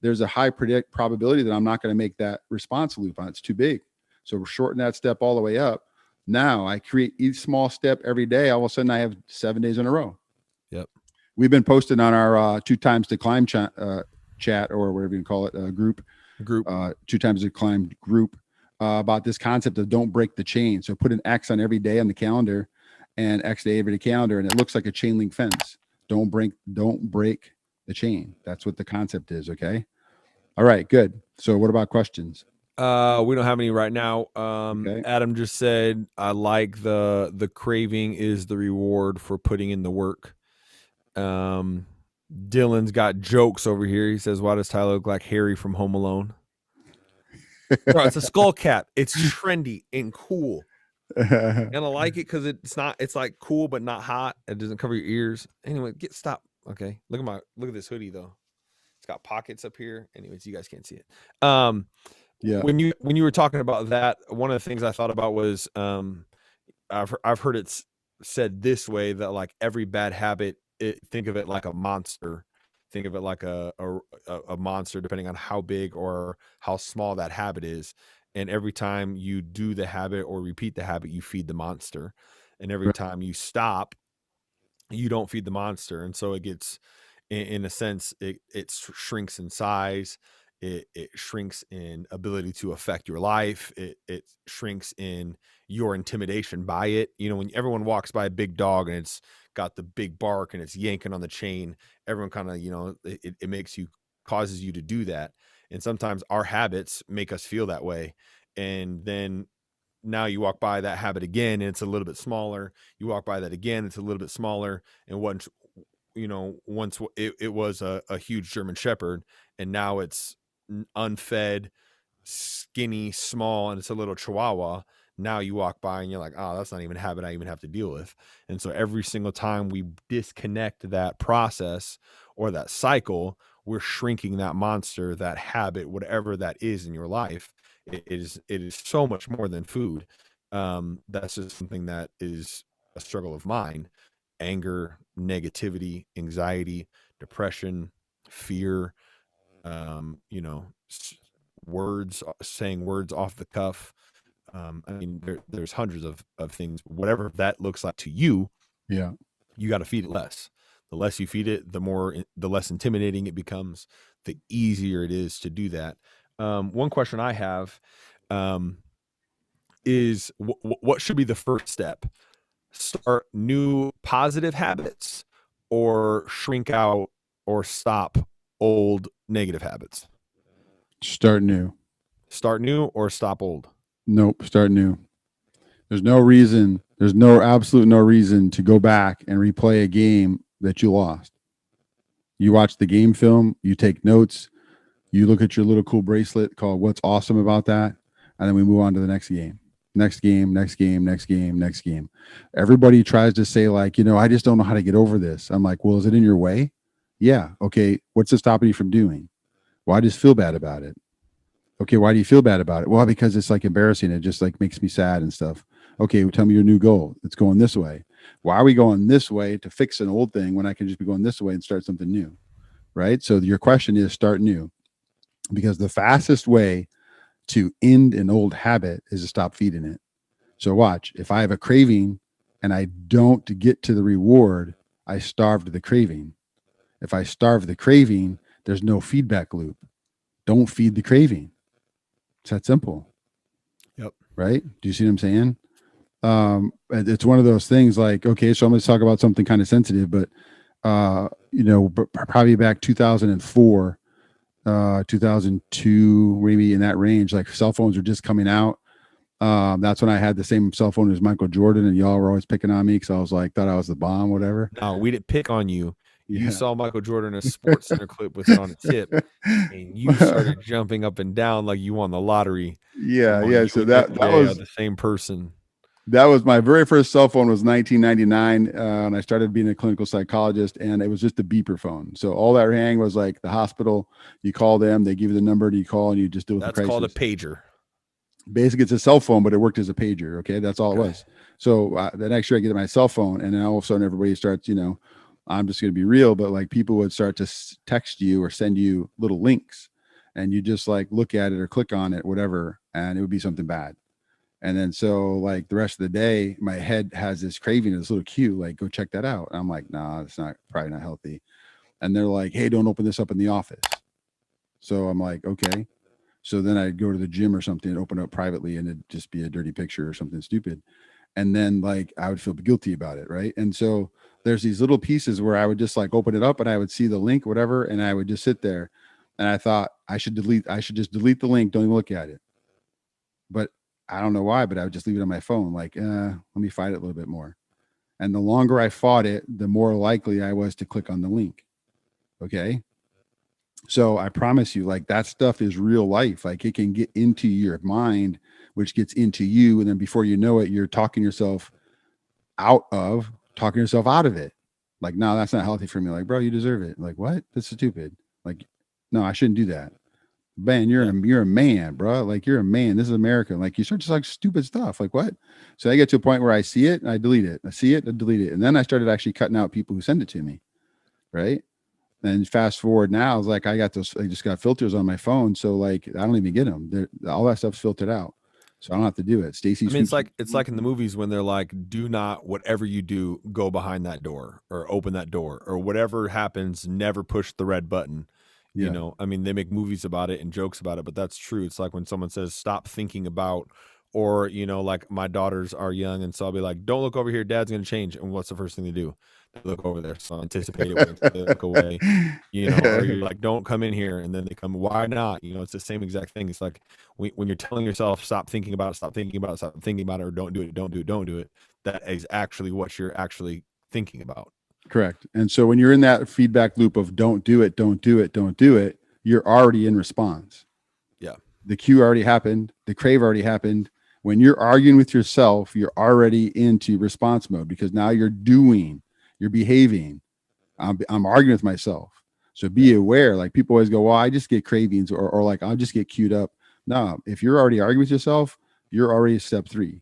there's a high probability that I'm not going to make that response loop on. It's too big. So we're shortening that step all the way up. Now I create each small step every day. All of a sudden I have 7 days in a row. Yep. We've been posting on our 2 times to climb chat or whatever you call it, group 2 times to climb group about this concept of don't break the chain. So put an X on every day on the calendar and X day every calendar. And it looks like a chain link fence. Don't break the chain. That's what the concept is. Okay. All right, good. So what about questions? We don't have any right now. Okay. Adam just said, I like the craving is the reward for putting in the work. Dylan's got jokes over here. He says, why does Tyler look like Harry from Home Alone? Bro, it's a skull cap. It's trendy and cool. And I like it because it's like cool but not hot. It doesn't cover your ears. Anyway, stop. Okay. Look at this hoodie though. It's got pockets up here. Anyways, you guys can't see it. Yeah. When you were talking about that, one of the things I thought about was I've heard it said this way, that like every bad habit, think of it like a monster. Think of it like a monster, depending on how big or how small that habit is. And every time you do the habit or repeat the habit, you feed the monster. And every time you stop, you don't feed the monster. And so it gets, in a sense, it shrinks in size. It shrinks in ability to affect your life. It shrinks in your intimidation by it. You know, when everyone walks by a big dog and it's got the big bark and it's yanking on the chain, everyone kind of, you know, it causes you to do that. And sometimes our habits make us feel that way. And then now you walk by that habit again and it's a little bit smaller. You walk by that again, it's a little bit smaller. And once it was a huge German Shepherd, and now it's unfed, skinny, small, and it's a little Chihuahua. Now you walk by and you're like, oh, that's not even a habit I even have to deal with. And so every single time we disconnect that process or that cycle, we're shrinking that monster, that habit, whatever that is in your life. It is so much more than food. That's just something that is a struggle of mine. Anger, negativity, anxiety, depression, fear, saying words off the cuff. I mean, there's hundreds of things. Whatever that looks like to you, Yeah. you got to feed it less. The less you feed it, the less intimidating it becomes, the easier it is to do that. One question I have is what should be the first step? Start new positive habits or shrink out or stop old negative habits? Start new. Start new or stop old? Nope. Start new. There's no reason. There's absolute no reason to go back and replay a game that you lost. You watch the game film, you take notes, you look at your little cool bracelet called What's Awesome About That, and then we move on to the next game. Next game, next game, next game, next game. Everybody tries to say like, I just don't know how to get over this. I'm like, well, is it in your way? Yeah. Okay. What's it stopping you from doing? Well, I just feel bad about it. Okay. Why do you feel bad about it? Well, because it's like embarrassing. It just like makes me sad and stuff. Okay. Well, tell me your new goal. It's going this way. Why are we going this way to fix an old thing when I can just be going this way and start something new? Right. So your question is start new, because the fastest way to end an old habit is to stop feeding it. So watch, if I have a craving and I don't get to the reward, I starved the craving. If I starve the craving, there's no feedback loop. Don't feed the craving. It's that simple. Yep. Right. Do you see what I'm saying? It's one of those things like, okay, so I'm going to talk about something kind of sensitive, but probably back 2004, 2002, maybe in that range, like cell phones were just coming out. That's when I had the same cell phone as Michael Jordan, and y'all were always picking on me because I was like, thought I was the bomb, whatever. No, we didn't pick on you. Yeah. You saw Michael Jordan in a Sports Center clip with it on a tip, and you started jumping up and down like you won the lottery. Yeah. So that was the same person. That was my very first cell phone. Was 1999, and I started being a clinical psychologist, and it was just a beeper phone. So all that rang was like the hospital. You call them, they give you the number to you call, and you just deal with the crisis. That's called a pager. Basically, it's a cell phone, but it worked as a pager. Okay, that's all it was. So the next year I get my cell phone, and then all of a sudden everybody starts, I'm just going to be real, but like people would start to text you or send you little links. and you just like look at it or click on it, whatever, and it would be something bad. And then so like the rest of the day, my head has this craving, this little cue, like go check that out. And I'm like, nah, it's not probably not healthy. And they're like, hey, don't open this up in the office. So I'm like, okay. So then I'd go to the gym or something and open up privately, and it'd just be a dirty picture or something stupid. And then like I would feel guilty about it, right? And so there's these little pieces where I would just like open it up and I would see the link, whatever, and I would just sit there. And I thought I should just delete the link, don't even look at it. But I don't know why, but I would just leave it on my phone, like, let me fight it a little bit more. And the longer I fought it, the more likely I was to click on the link. Okay. So I promise you, like that stuff is real life. Like it can get into your mind, which gets into you. And then before you know it, you're talking yourself out of it. Like, no, that's not healthy for me. Like, bro, you deserve it. Like, what? That's stupid. Like, no, I shouldn't do that. Man, you're a man, bro. Like you're a man. This is America. Like you start just like stupid stuff. Like what? So I get to a point where I see it and I delete it. I see it, I delete it. And then I started actually cutting out people who send it to me. Right. And fast forward now, it's like I just got filters on my phone. So like I don't even get them. All that stuff's filtered out. So I don't have to do it. Stacy. I mean, it's like in the movies when they're like, do not, whatever you do, go behind that door or open that door or whatever happens, never push the red button. You know, I mean, they make movies about it and jokes about it, but that's true. It's like when someone says, stop thinking about, or, you know, like my daughters are young. And so I'll be like, don't look over here. Dad's going to change. And what's the first thing they do? They look over there. So I anticipate it when they look away, you know, or you're like, don't come in here. And then they come, why not? You know, it's the same exact thing. It's like when you're telling yourself, stop thinking about it, stop thinking about it, stop thinking about it, or don't do it, don't do it, don't do it. That is actually what you're actually thinking about. Correct. And so when you're in that feedback loop of don't do it, don't do it, don't do it, you're already in response. Yeah. The cue already happened. The crave already happened. When you're arguing with yourself, you're already into response mode because now you're behaving. I'm arguing with myself. So be aware. Like people always go, well, I just get cravings or like I'll just get queued up. No, if you're already arguing with yourself, you're already step 3.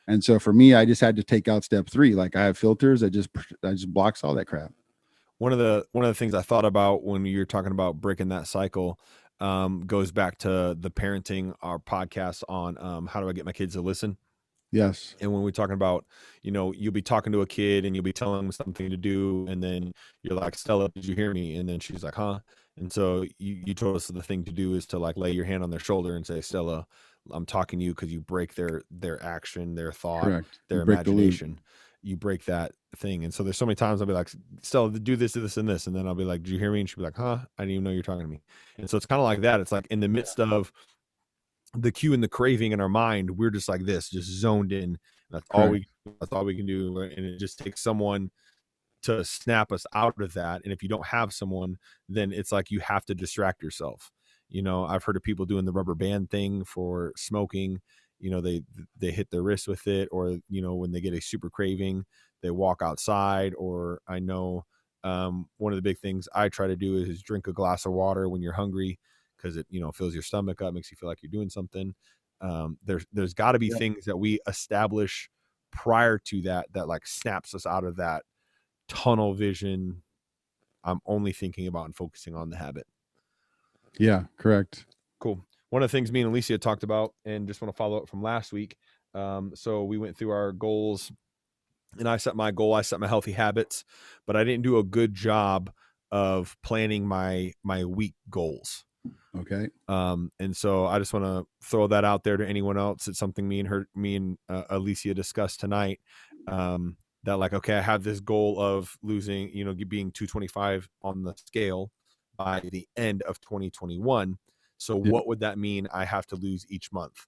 And so for me, I just had to take out step 3. Like I have filters that just blocks all that crap. One of the things I thought about when you're talking about breaking that cycle goes back to the parenting, our podcast on how do I get my kids to listen? Yes. And when we're talking about, you know, you'll be talking to a kid and you'll be telling them something to do. And then you're like, Stella, did you hear me? And then she's like, huh? And so you told us the thing to do is to like lay your hand on their shoulder and say, Stella, I'm talking to you because you break their action, their thought, Correct. their imagination. You break that thing. And so there's so many times I'll be like, Stella, do this, and this. And then I'll be like, did you hear me? And she'll be like, huh? I didn't even know you're talking to me. And so it's kind of like that. It's like in the midst of the cue and the craving in our mind, we're just like this, just zoned in. That's all we can do. And it just takes someone to snap us out of that. And if you don't have someone, then it's like you have to distract yourself. You know, I've heard of people doing the rubber band thing for smoking. You know, they hit their wrist with it, or, you know, when they get a super craving, they walk outside. Or I know one of the big things I try to do is drink a glass of water when you're hungry, because it, you know, fills your stomach up, makes you feel like you're doing something. There's got to be things that we establish prior to that like snaps us out of that tunnel vision. I'm only thinking about and focusing on the habit. Yeah, correct. Cool. One of the things me and Alicia talked about, and just want to follow up from last week. So we went through our goals, and I set my goal. I set my healthy habits, but I didn't do a good job of planning my week goals. Okay. And so I just want to throw that out there to anyone else. It's something me and Alicia discussed tonight. That like, okay, I have this goal of losing, you know, being 225 on the scale by the end of 2021. So what would that mean I have to lose each month?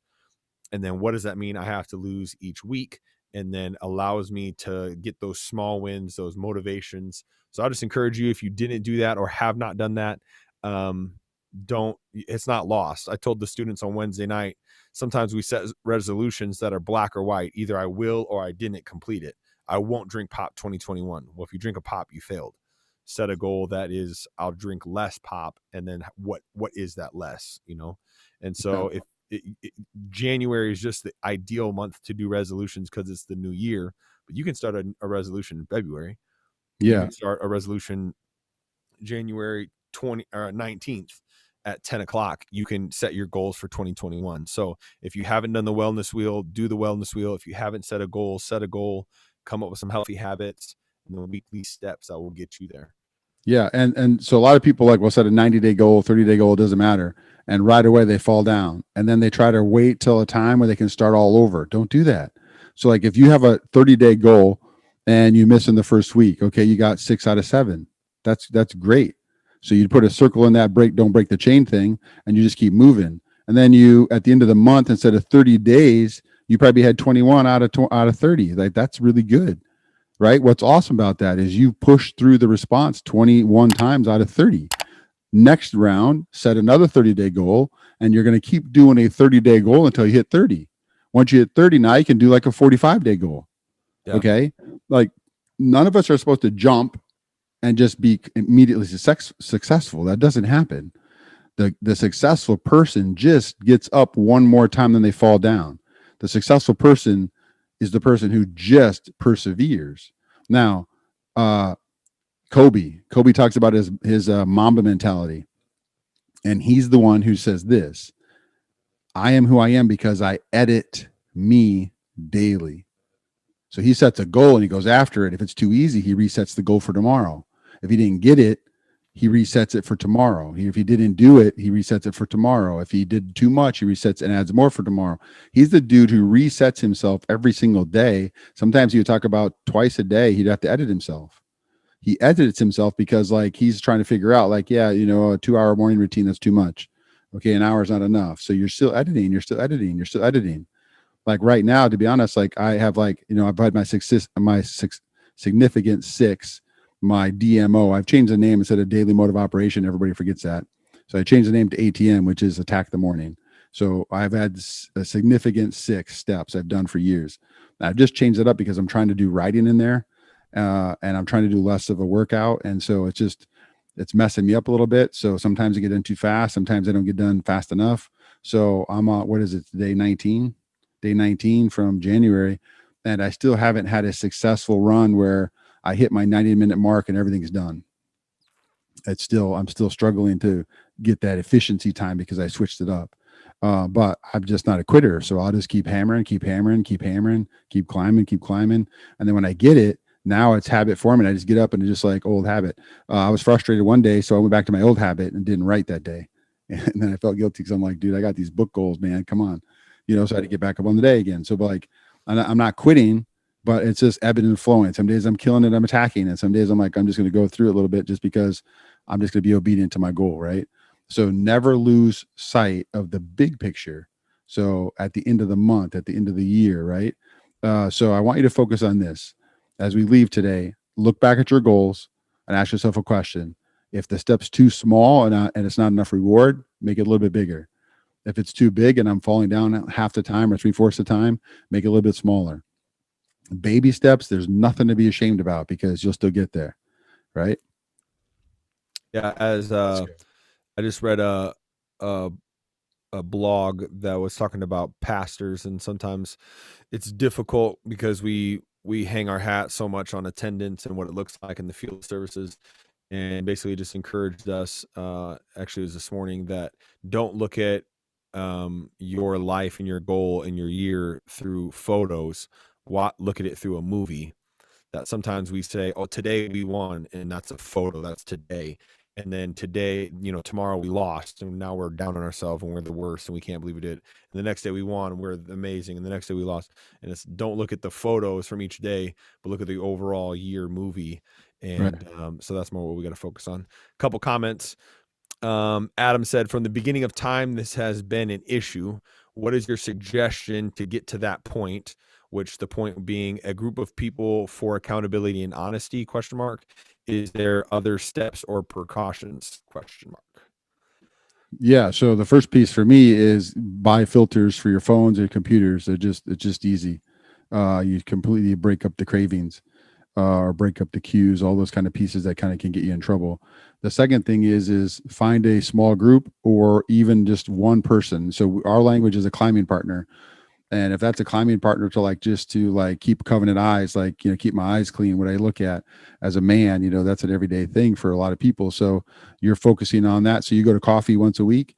And then what does that mean I have to lose each week? And then allows me to get those small wins, those motivations. So I just encourage you, if you didn't do that or have not done that, it's not lost. I told the students on Wednesday night, sometimes we set resolutions that are black or white. Either I will or I didn't complete it. I won't drink pop 2021. Well, if you drink a pop, you failed. Set a goal that is, I'll drink less pop. And then what is that less, you know? And so if January is just the ideal month to do resolutions because it's the new year, but you can start a resolution in February. Yeah. You can start a resolution January 19th at 10 o'clock, you can set your goals for 2021. So if you haven't done the wellness wheel, do the wellness wheel. If you haven't set a goal, come up with some healthy habits and the weekly steps that will get you there. Yeah. And so a lot of people like will set a 90-day goal, 30-day goal, it doesn't matter. And right away they fall down. And then they try to wait till a time where they can start all over. Don't do that. So like if you have a 30-day goal and you miss in the first week, okay, you got 6 out of 7. That's great. So you put a circle in that don't break the chain thing, and you just keep moving. And then you, at the end of the month, instead of 30 days, you probably had 21 out of 30. Like that's really good, right? What's awesome about that is you push through the response 21 times out of 30. Next round, set another 30-day goal, and you're going to keep doing a 30-day goal until you hit 30. Once you hit 30, now you can do like a 45-day goal. Yeah. Okay. Like none of us are supposed to jump and just be immediately successful. That doesn't happen. The successful person just gets up one more time than they fall down. The successful person is the person who just perseveres. Now, Kobe talks about his Mamba mentality. And he's the one who says this: I am who I am because I edit me daily. So he sets a goal and he goes after it. If it's too easy, he resets the goal for tomorrow. If he didn't get it, he resets it for tomorrow. If he didn't do it, he resets it for tomorrow. If he did too much, he resets and adds more for tomorrow. He's the dude who resets himself every single day. Sometimes he would talk about twice a day, he'd have to edit himself. He edits himself because like he's trying to figure out like, yeah, you know, a 2-hour morning routine, that's too much. Okay, an hour is not enough. So you're still editing. Like right now, to be honest, like I have like, you know, I've had my significant 6, my DMO. I've changed the name instead of daily mode of operation. Everybody forgets that. So I changed the name to ATM, which is attack the morning. So I've had a significant 6 steps I've done for years. I've just changed it up because I'm trying to do writing in there and I'm trying to do less of a workout. And so it's messing me up a little bit. So sometimes I get done too fast. Sometimes I don't get done fast enough. So I'm on, what is it, day 19 from January. And I still haven't had a successful run where I hit my 90-minute mark and everything's done. I'm still struggling to get that efficiency time because I switched it up. But I'm just not a quitter. So I'll just keep hammering, keep climbing. And then when I get it, now it's habit forming. I just get up and it's just like old habit. I was frustrated one day, so I went back to my old habit and didn't write that day. And then I felt guilty because I'm like, dude, I got these book goals, man. Come on. You know, so I had to get back up on the day again. So but like, I'm not quitting, but it's just ebbing and flowing. Some days I'm killing it, I'm attacking. And some days I'm like, I'm just going to go through it a little bit just because I'm just going to be obedient to my goal. Right. So never lose sight of the big picture. So at the end of the month, at the end of the year, right? So I want you to focus on this. As we leave today, look back at your goals and ask yourself a question. If the step's too small and it's not enough reward, make it a little bit bigger. If it's too big and I'm falling down half the time or 3/4 the time, make it a little bit smaller. Baby steps, there's nothing to be ashamed about because you'll still get there. Right? Yeah. As I just read a blog that was talking about pastors, and sometimes it's difficult because we hang our hat so much on attendance and what it looks like in the field services, and basically just encouraged us, actually it was this morning, that don't look at your life and your goal and your year through photos. Look at it through a movie. That sometimes we say, oh, today we won, and that's a photo, that's today. And then today, you know, tomorrow we lost, and now we're down on ourselves and we're the worst and we can't believe we did. And the next day we won and we're amazing, and the next day we lost. And it's, don't look at the photos from each day, but look at the overall year movie. And right. So that's more what we got to focus on. A couple comments. Adam said, from the beginning of time, this has been an issue. What is your suggestion to get to that point? Which the point being a group of people for accountability and honesty, ? Is there other steps or precautions? ? Yeah. So the first piece for me is buy filters for your phones or computers. It's just easy. You completely break up the cravings, or break up the cues, all those kind of pieces that kind of can get you in trouble. The second thing is find a small group or even just one person. So our language is a climbing partner. And if that's a climbing partner to like, just to like keep covenant eyes, like, keep my eyes clean, what I look at as a man, that's an everyday thing for a lot of people. So you're focusing on that. So you go to coffee once a week.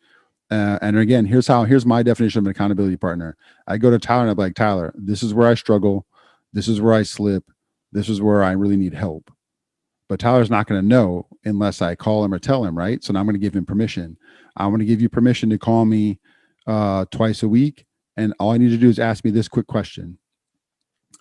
And again, here's my definition of an accountability partner. I go to Tyler and I'm like, Tyler, this is where I struggle. This is where I slip. This is where I really need help. But Tyler's not going to know unless I call him or tell him, right? So now I'm going to give him permission. I'm going to give you permission to call me twice a week. And all I need to do is ask me this quick question.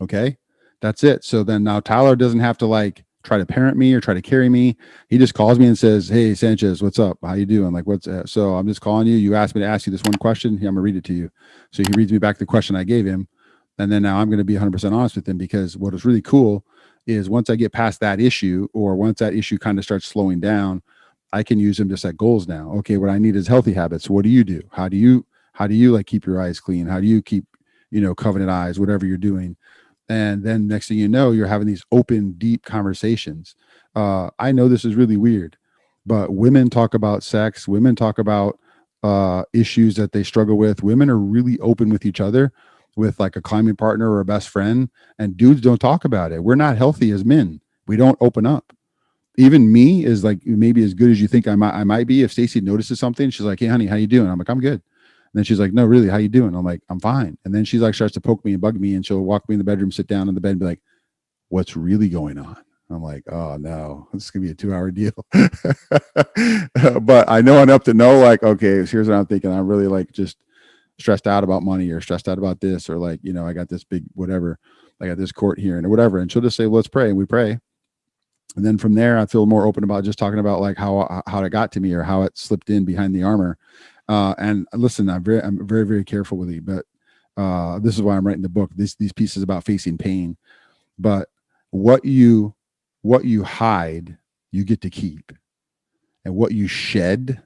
Okay. That's it. So then now Tyler doesn't have to like try to parent me or try to carry me. He just calls me and says, "Hey, Sanchez, what's up? How you doing?" Like, so I'm just calling you. You asked me to ask you this one question. Here, I'm gonna read it to you. So he reads me back the question I gave him. And then now I'm going to be 100% honest with him, because what is really cool is once I get past that issue, or once that issue kind of starts slowing down, I can use them to set goals now. Okay. What I need is healthy habits. What do you do? How do you like keep your eyes clean? How do you keep, covenant eyes, whatever you're doing? And then next thing you know, you're having these open, deep conversations. I know this is really weird, but women talk about sex. Women talk about issues that they struggle with. Women are really open with each other, with like a climbing partner or a best friend, and dudes don't talk about it. We're not healthy as men. We don't open up. Even me is like maybe as good as you think I might be. If Stacy notices something, she's like, "Hey, honey, how you doing?" I'm like, "I'm good." And then she's like, "No, really, how you doing?" I'm like, "I'm fine." And then she's like, starts to poke me and bug me, and she'll walk me in the bedroom, sit down on the bed, and be like, "What's really going on?" I'm like, "Oh no, this is gonna be a 2-hour deal." But I know enough to know, like, okay, here's what I'm thinking. I'm really like just stressed out about money, or stressed out about this, or like, I got this big whatever, I got this court hearing or whatever. And she'll just say, "Let's pray." And we pray. And then from there, I feel more open about just talking about like how it got to me, or how it slipped in behind the armor. And listen, I'm very, very careful with you, but this is why I'm writing the book. These pieces about facing pain. But what you hide, you get to keep, and what you shed,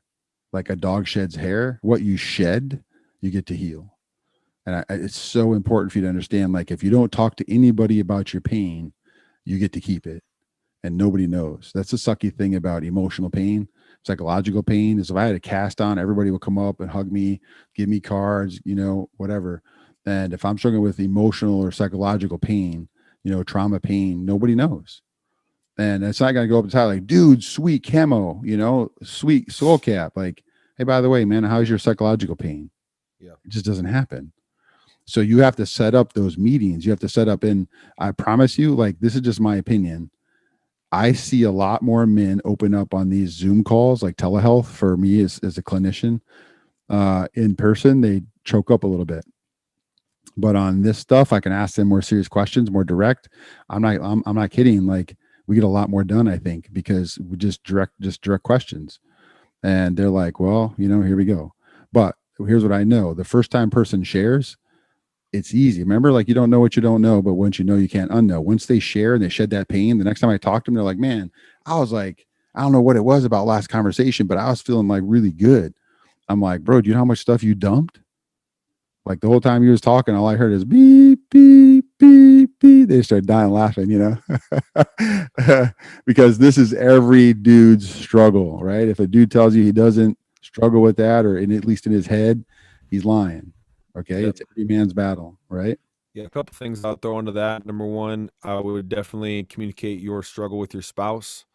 like a dog sheds hair, what you shed, you get to heal. And it's so important for you to understand. Like, if you don't talk to anybody about your pain, you get to keep it. And nobody knows. That's the sucky thing about emotional pain. Psychological pain is, if I had a cast on, everybody will come up and hug me, give me cards, whatever. And if I'm struggling with emotional or psychological pain, trauma pain, nobody knows. And it's not going to go up to Tyler like, "Dude, sweet camo, sweet soul cap. Like, hey, by the way, man, how's your psychological pain?" Yeah. It just doesn't happen. So you have to set up those meetings. You have to set up in, I promise you, like, this is just my opinion. I see a lot more men open up on these Zoom calls, like telehealth, for me as a clinician. In person, they choke up a little bit. But on this stuff, I can ask them more serious questions, more direct. I'm not kidding. Like, we get a lot more done, I think, because we just direct questions. And they're like, "Well, here we go." But here's what I know. The first time person shares, it's easy. Remember, like, you don't know what you don't know, but once you know, you can't unknow. Once they share and they shed that pain, the next time I talk to them, they're like, "Man, I was like, I don't know what it was about last conversation, but I was feeling like really good." I'm like, "Bro, do you know how much stuff you dumped? Like, the whole time you was talking, all I heard is beep, beep, beep, beep." They start dying laughing, because this is every dude's struggle, right? If a dude tells you he doesn't struggle with that, or at least in his head, he's lying. Okay. Yep. It's every man's battle, right? Yeah, a couple things I'll throw into that. Number one, I would definitely communicate your struggle with your spouse.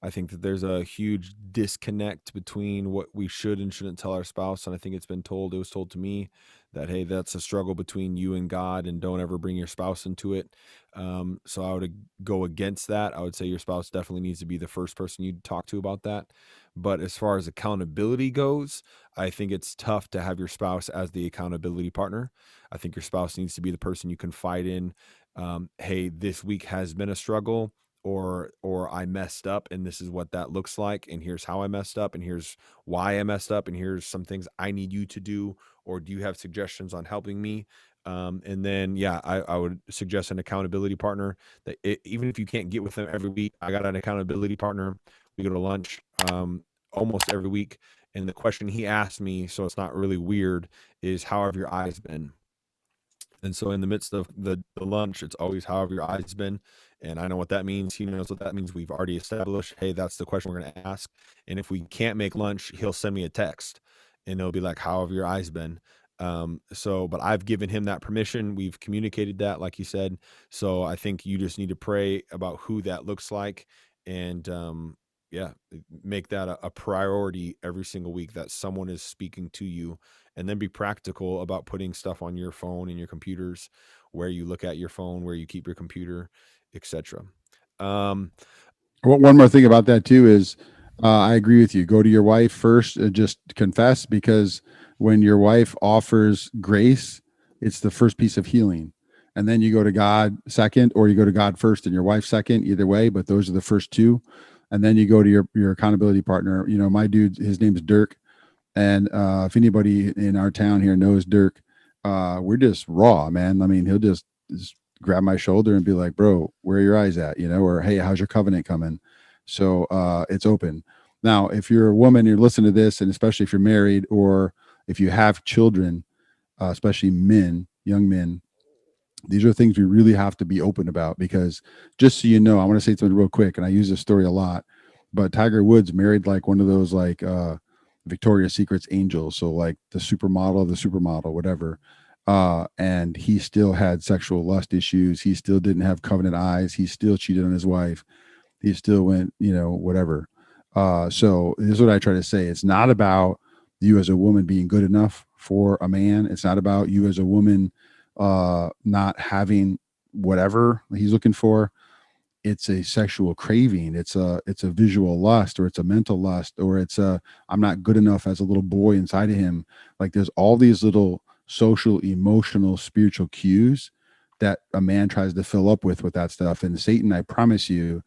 I think that there's a huge disconnect between what we should and shouldn't tell our spouse. And I think it was told to me that, hey, that's a struggle between you and God, and don't ever bring your spouse into it. So I would go against that. I would say your spouse definitely needs to be the first person you talk to about that. But as far as accountability goes, I think it's tough to have your spouse as the accountability partner. I think your spouse needs to be the person you confide in. Hey, this week has been a struggle, or I messed up, and this is what that looks like, and here's how I messed up, and here's why I messed up, and here's some things I need you to do, or do you have suggestions on helping me? And then, yeah, I would suggest an accountability partner that even if you can't get with them every week, I got an accountability partner. We go to lunch almost every week. And the question he asked me, so it's not really weird, is, "How have your eyes been?" And so in the midst of the lunch, it's always, "How have your eyes been?" And I know what that means. He knows what that means. We've already established, hey, that's the question we're going to ask. And if we can't make lunch, he'll send me a text, and it'll be like, "How have your eyes been?" But I've given him that permission. We've communicated that, like you said. So I think you just need to pray about who that looks like, and yeah, make that a priority every single week, that someone is speaking to you, and then be practical about putting stuff on your phone and your computers, where you look at your phone, where you keep your computer, etc. One more thing about that too is, I agree with you. Go to your wife first, just confess, because when your wife offers grace, it's the first piece of healing. And then you go to God second, or you go to God first and your wife second, either way, but those are the first two. And then you go to your accountability partner. You know, my dude, his name is Dirk. And if anybody in our town here knows Dirk, we're just raw, man. I mean, he'll just grab my shoulder and be like, bro, where are your eyes at? You know, or hey, how's your covenant coming? So it's open. Now, if you're a woman, you're listening to this, and especially if you're married or if you have children, especially men, young men, these are things we really have to be open about, because just so you know, I want to say something real quick, and I use this story a lot, but Tiger Woods married like one of those like Victoria's Secret's angels. So like the supermodel, whatever. And he still had sexual lust issues. He still didn't have covenant eyes. He still cheated on his wife. He still went, you know, whatever. So this is what I try to say. It's not about you as a woman being good enough for a man. It's not about you as a woman not having whatever he's looking for. It's a sexual craving. It's a visual lust, or it's a mental lust, or it's a, I'm not good enough as a little boy inside of him. Like there's all these little social, emotional, spiritual cues that a man tries to fill up with that stuff. And Satan, I promise you,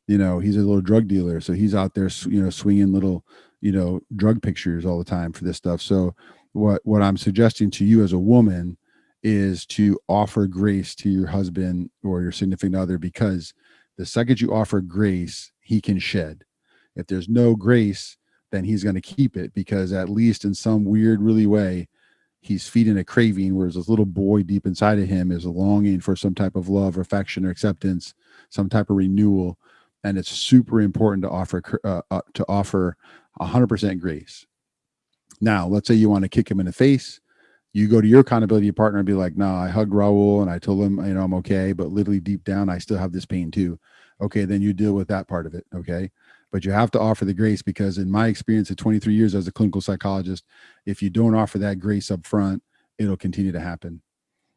you know, he's a little drug dealer. So he's out there, you know, swinging little, you know, drug pictures all the time for this stuff. So what I'm suggesting to you as a woman is to offer grace to your husband or your significant other, because the second you offer grace, he can shed. If there's no grace, then he's going to keep it, because at least in some weird, really way, he's feeding a craving, whereas this little boy deep inside of him is longing for some type of love or affection or acceptance, some type of renewal. And it's super important to offer 100% grace. Now, let's say you want to kick him in the face. You go to your accountability partner and be like, no, I hugged Raul and I told him, you know, I'm okay, but literally deep down, I still have this pain too. Okay, then you deal with that part of it. Okay. But you have to offer the grace, because in my experience of 23 years as a clinical psychologist, if you don't offer that grace up front, it'll continue to happen.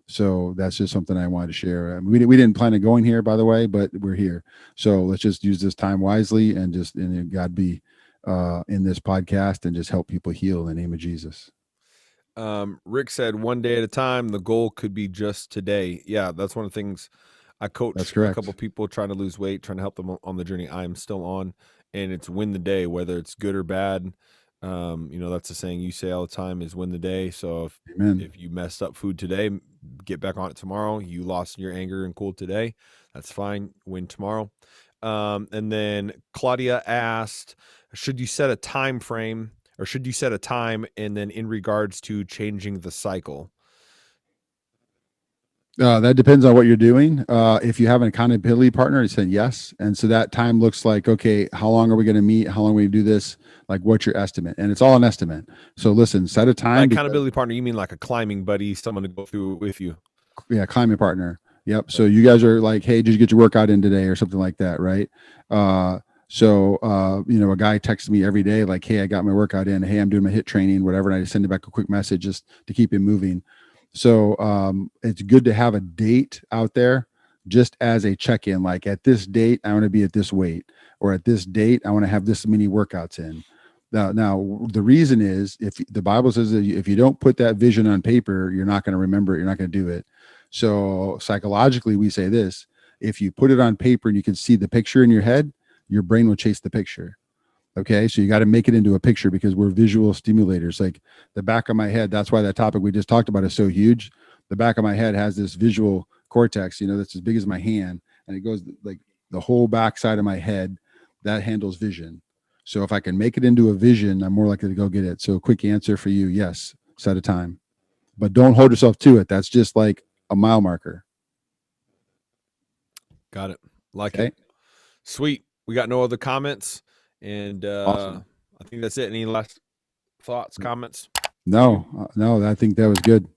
So that's just something I wanted to share. I mean, we didn't plan on going here, by the way, but we're here. So let's just use this time wisely, and just, and God be in this podcast, and just help people heal in the name of Jesus. Rick said, one day at a time. The goal could be just today. Yeah, that's one of the things I coach. That's correct. A couple people trying to lose weight, trying to help them on the journey I am still on, and it's win the day, whether it's good or bad. You know, that's the saying you say all the time, is win the day. So if you messed up food today, get back on it tomorrow. You lost your anger and cool today, that's fine. Win tomorrow. And then Claudia asked, should you set a time frame, or should you set a time? And then in regards to changing the cycle. That depends on what you're doing. If you have an accountability partner, he said yes. And so that time looks like, okay, how long are we going to meet? How long are we do this? Like, what's your estimate? And it's all an estimate. So listen, set a time. By accountability partner, you mean like a climbing buddy, someone to go through with you? Yeah, climbing partner. Yep. So you guys are like, hey, did you get your workout in today, or something like that, right? You know, a guy texts me every day like, hey, I got my workout in. Hey, I'm doing my HIIT training, whatever. And I just send him back a quick message just to keep him moving. So it's good to have a date out there, just as a check-in. Like, at this date, I want to be at this weight, or at this date, I want to have this many workouts in. Now, the reason is, if the Bible says that if you don't put that vision on paper, you're not going to remember it. You're not going to do it. So psychologically, we say this: if you put it on paper and you can see the picture in your head, your brain will chase the picture. Okay. So you got to make it into a picture, because we're visual stimulators. Like the back of my head, that's why that topic we just talked about is so huge. The back of my head has this visual cortex, you know, that's as big as my hand, and it goes like the whole back side of my head that handles vision. So if I can make it into a vision, I'm more likely to go get it. So quick answer for you: yes, set a time, but don't hold yourself to it. That's just like a mile marker. Got it. Like it. Sweet. We got no other comments. And awesome. I think that's it. Any last thoughts, comments? No, I think that was good.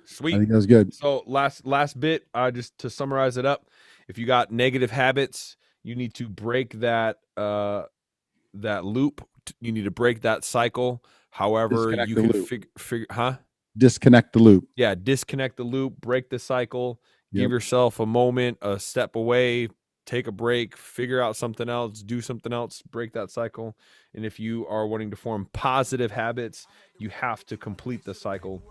Sweet. I think that was good. So last bit, just to summarize it up, if you got negative habits, you need to break that that loop. You need to break that cycle. However, Disconnect you the can loop. figure, Disconnect the loop. Yeah, disconnect the loop, break the cycle, give Yep. yourself a moment, a step away, take a break, figure out something else, do something else, break that cycle. And if you are wanting to form positive habits, you have to complete the cycle.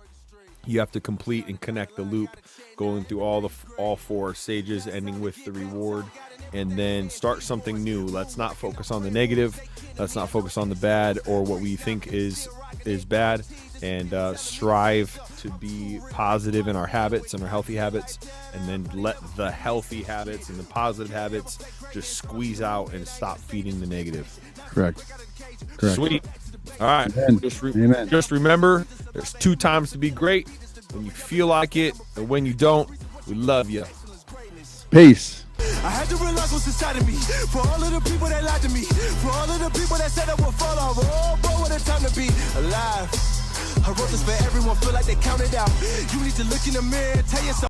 You have to complete and connect the loop, going through all 4 stages, ending with the reward, and then start something new. Let's not focus on the negative. Let's not focus on the bad or what we think is bad, and strive to be positive in our habits and our healthy habits, and then let the healthy habits and the positive habits just squeeze out and stop feeding the negative. Correct. Sweet. All right. Amen. Amen. Just remember, there's 2 times to be great: when you feel like it and when you don't. We love you. Peace. I had to realize what's inside of me. For all of the people that lied to me, for all of the people that said I would fall off. Oh, boy, what a time to be alive. I wrote this for everyone, feel like they counted out. You need to look in the mirror and tell yourself.